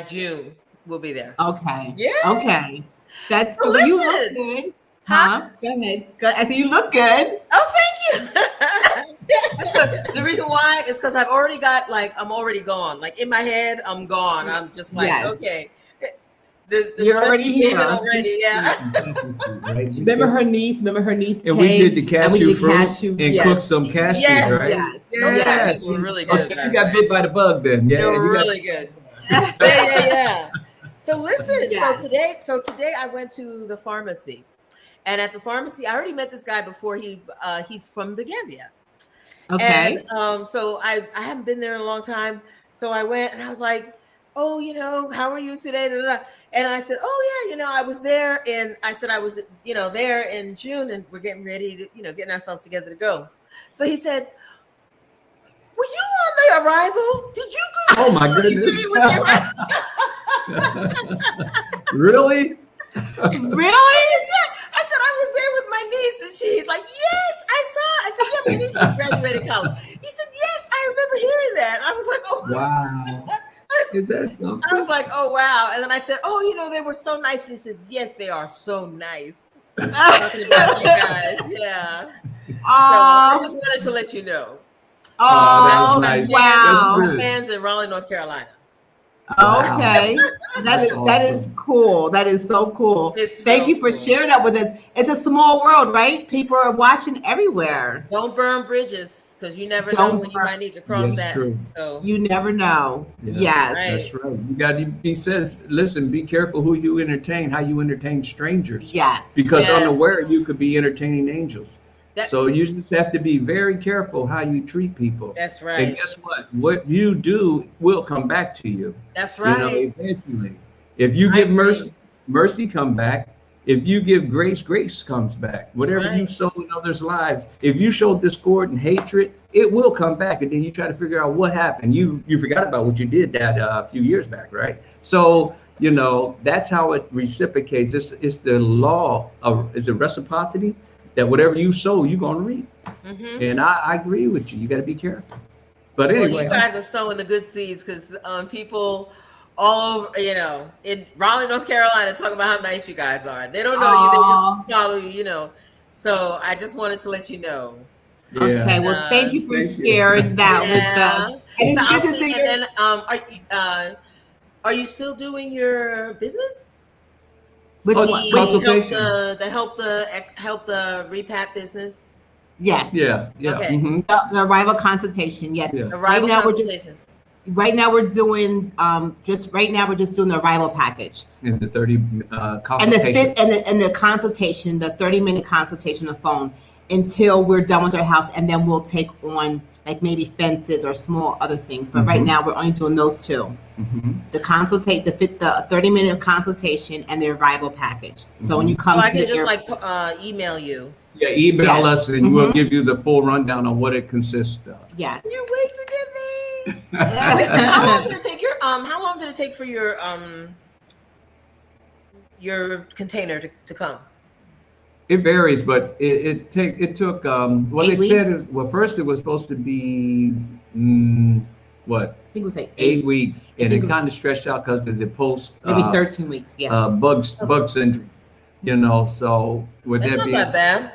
June we'll be there. Okay. Yeah. Okay. That's So good. Well, you look listen. good. Huh? Huh? Go ahead. I see you look good. Oh, thank you. That's good. The reason why is because I've already got I'm already gone. Like in my head, I'm gone. I'm just like, Yes. okay. The You're stress already is leaving here. already. Yeah. Right. Remember her niece And came. we did the and we cashew did fruit cashew, and yes. cooked some cashews, Yes. right? Yes. Those Yes. cashews were really Oh, good. so you got bit by the bug then? Yeah. They were you got- really good. Yeah. So listen, Yes. so today I went to the pharmacy. And at the pharmacy, I already met this guy before. He's from the Gambia. Okay. And so I haven't been there in a long time. So I went and I was like, oh, how are you today? Da, da, da. And I said, oh yeah, I was there, and I said I was, there in June, and we're getting ready to, getting ourselves together to go. So he said, were you on the arrival? Did you go? Oh my to goodness. me with your Really? Really? I said I was there with my niece, and she's like, yes, I saw. I said, yeah, my niece just graduated college. He said, yes, I remember hearing that. I was like, oh, Wow. Is that something? I was like, oh wow. And then I said, oh, they were so nice. And he says, yes, they are so nice. Talking about you guys, yeah. So I just wanted to let you know. Oh, that is nice. wow. That's We're good. fans in Raleigh, North Carolina. Okay. That That's is cool. That is so cool. It's Thank so you for cool. sharing that with us. It's a small world, right? People are watching everywhere. Don't burn bridges, because you never know Don't when you burn- might need to cross That's that. true. So You never know. Yeah. Yes. Right. That's right. You got to. He says, listen, be careful who you entertain, how you entertain strangers, Yes. because Yes. unaware you could be entertaining angels. That- So you just have to be very careful how you treat people. that's And right. guess what? What you do will come back to you. That's You know, right. eventually. If you I give agree. mercy, mercy come back. If you give grace, grace comes back. Whatever you right. sow in others' lives, if you show discord and hatred, it will come back. And then you try to figure out what happened. You forgot about what you did that a few years back, right? So, that's how it reciprocates. It's the law of, is it reciprocity? That whatever you sow, you're going to reap. Mhm. And I agree with you. You got to be careful. But Well, anyway, you guys are sowing the good seeds, because people all over, in Raleigh, North Carolina, talking about how nice you guys are. They don't know you; they just follow you. So I just wanted to let you know. yeah. Okay. Well, thank you for Thank you. sharing that with us. Yeah. And So it's I'll good to see. see And you. then, are you still doing your business? Which Oh, one? consultation. Help the repat business. Yes. Yeah. Okay. Mhm. The arrival consultation. Yes. Yeah. Arrival now we're consultations. Right now we're doing we're just doing the arrival package. In the 30 And the consultation. fifth and the consultation, the 30-minute consultation on the phone until we're done with our house, and then we'll take on like maybe fences or small other things. But right now we're only doing those two. The 30-minute consultation and the arrival package. So when you come I to can the just airport, like email you. Yeah, email us and we'll give you the full rundown on what it consists of. Yes. You wait to get me. Listen, how long did it take how long did it take for your container to come? It varies, but it took well, 8 they said weeks? well, first it was supposed to be what? I think it was like 8 weeks, and think it kind of stretched out because of the post maybe 13 weeks. Yeah. bug syndrome, you know. So with It's that not being that bad.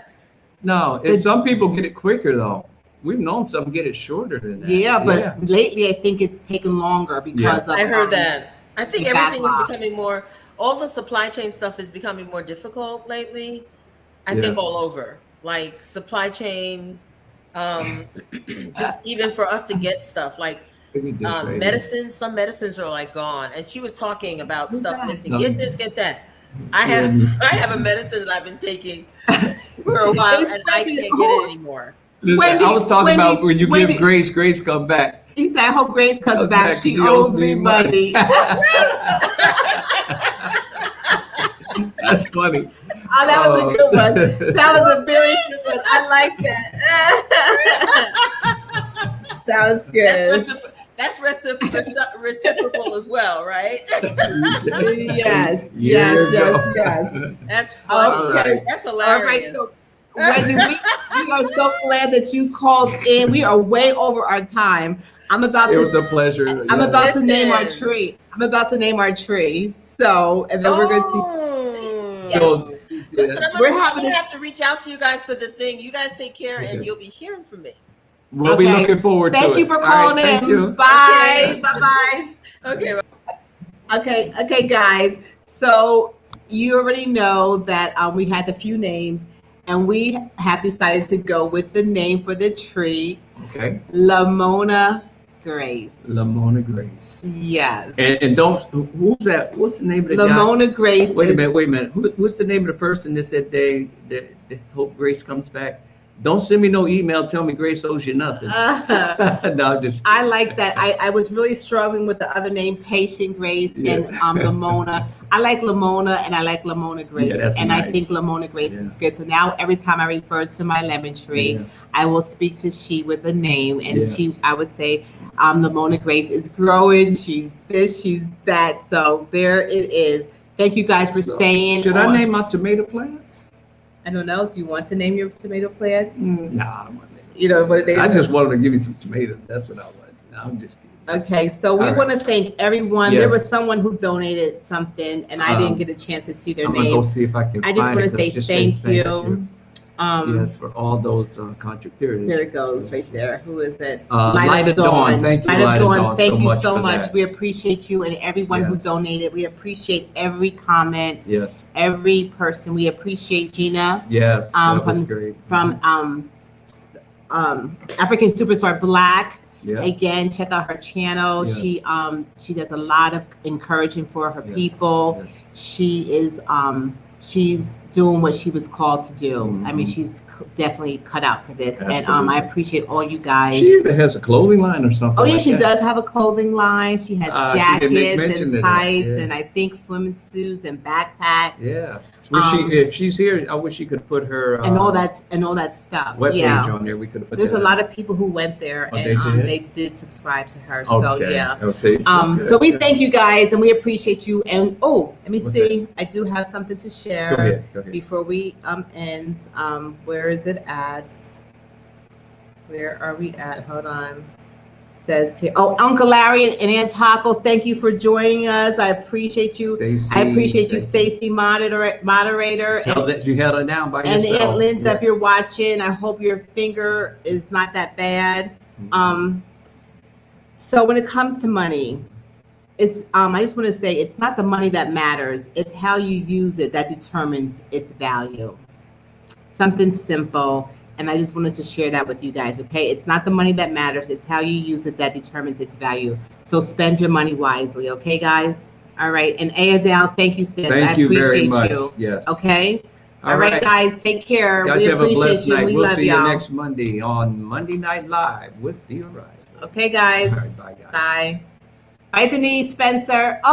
no, some people get it quicker though. We've known some get it shorter than that. Yeah, but lately I think it's taken longer because of. I heard that. I think everything is backlog. becoming more. All the supply chain stuff is becoming more difficult lately. I think all over, like supply chain, just even for us to get stuff like medicines. Some medicines are like gone, and she was talking about stuff missing. Get this, get that. I have a medicine that I've been taking for a while, and I can't get it anymore. Listen, I was talking about when you give Grace come back. He said, "I hope Grace comes back. She owes me money." That's funny. Oh, that was a good one. That was a very good one. I like that. That was good. That's reciprocal as well, right? Yes. That's funny. Okay. That's hilarious. All right, so Wendy, we are so glad that you called in. We are way over our time. It was a pleasure. I'm about to name our tree. So, and then we're going to see. So, listen, I'm gonna have to reach out to you guys for the thing. You guys take care, and you'll be hearing from me. We'll be looking forward to it. Thank you for calling in. Thank you. Bye. Okay. Bye. Okay. Okay, guys. So you already know that we had the few names, and we have decided to go with the name for the tree. Okay. Lamona Grace. Lamona Grace. Yes. And don't. Who's that? What's the name of the Lamona guy? Grace. Wait a minute. What's the name of the person that said they hope Grace comes back? Don't send me no email. Tell me Grace owes you nothing. No, just. I like that. I was really struggling with the other name, Patient Grace and Lamona. I like Lamona and I like Lamona Grace, and nice. I think Lamona Grace is good. So now every time I refer to my lemon tree, I will speak to she with the name, and I would say, Lamona Grace is growing. She's this, she's that. So there it is. Thank you guys for staying. Should I name my tomato plants? I don't know. Do you want to name your tomato plants? No, I don't want to name. You know what? I just wanted to give you some tomatoes. That's what I want. No, I'm just kidding. Okay, so we want to thank everyone. There was someone who donated something, and I didn't get a chance to see their name. I'm gonna go see if I can. I just want to say thank you. Yes, for all those contributors. There it goes, right there. Who is it? Light of Dawn. Thank you, Light of Dawn. Thank you so much. That. We appreciate you and everyone who donated. We appreciate every comment. Yes. Every person. We appreciate Gina. Yes. That was great. From African Superstar Black. Yeah. Again, check out her channel. Yes. She does a lot of encouraging for her people. Yes. She is she's doing what she was called to do. Mm-hmm. I mean, she's definitely cut out for this. Absolutely. And I appreciate all you guys. She even has a clothing line or something. Oh yeah, she does have a clothing line. She has jackets and tights and I think swimming suits and backpack. Yeah. If she's here, I wish she could put her and all that stuff. Webpage on there. We could put. There's a lot of people who went there and they did subscribe to her. So Okay. So we thank you guys and we appreciate you. And let me see. I do have something to share. Go ahead. Before we end. Where is it at? Where are we at? Hold on. Says here. Oh, Uncle Larry and Aunt Taco, thank you for joining us. I appreciate you. Stacey, I appreciate you, Stacy, moderator. Tell that you held it down by yourself. And Aunt Linda, if you're watching, I hope your finger is not that bad. Mm-hmm. So when it comes to money, it's I just want to say it's not the money that matters. It's how you use it that determines its value. Something simple. And I just wanted to share that with you guys, okay? It's not the money that matters. It's how you use it that determines its value. So spend your money wisely, okay, guys? All right. And Ayadale, thank you, sis. Thank you very much. You. Yes. Okay? All right, guys, take care. Guys, We have a appreciate blessed you. night. We We'll love see you y'all. next Monday on Monday Night Live with the Arise. Okay, guys. All right, bye, guys. Bye. Bye, Denise, Spencer.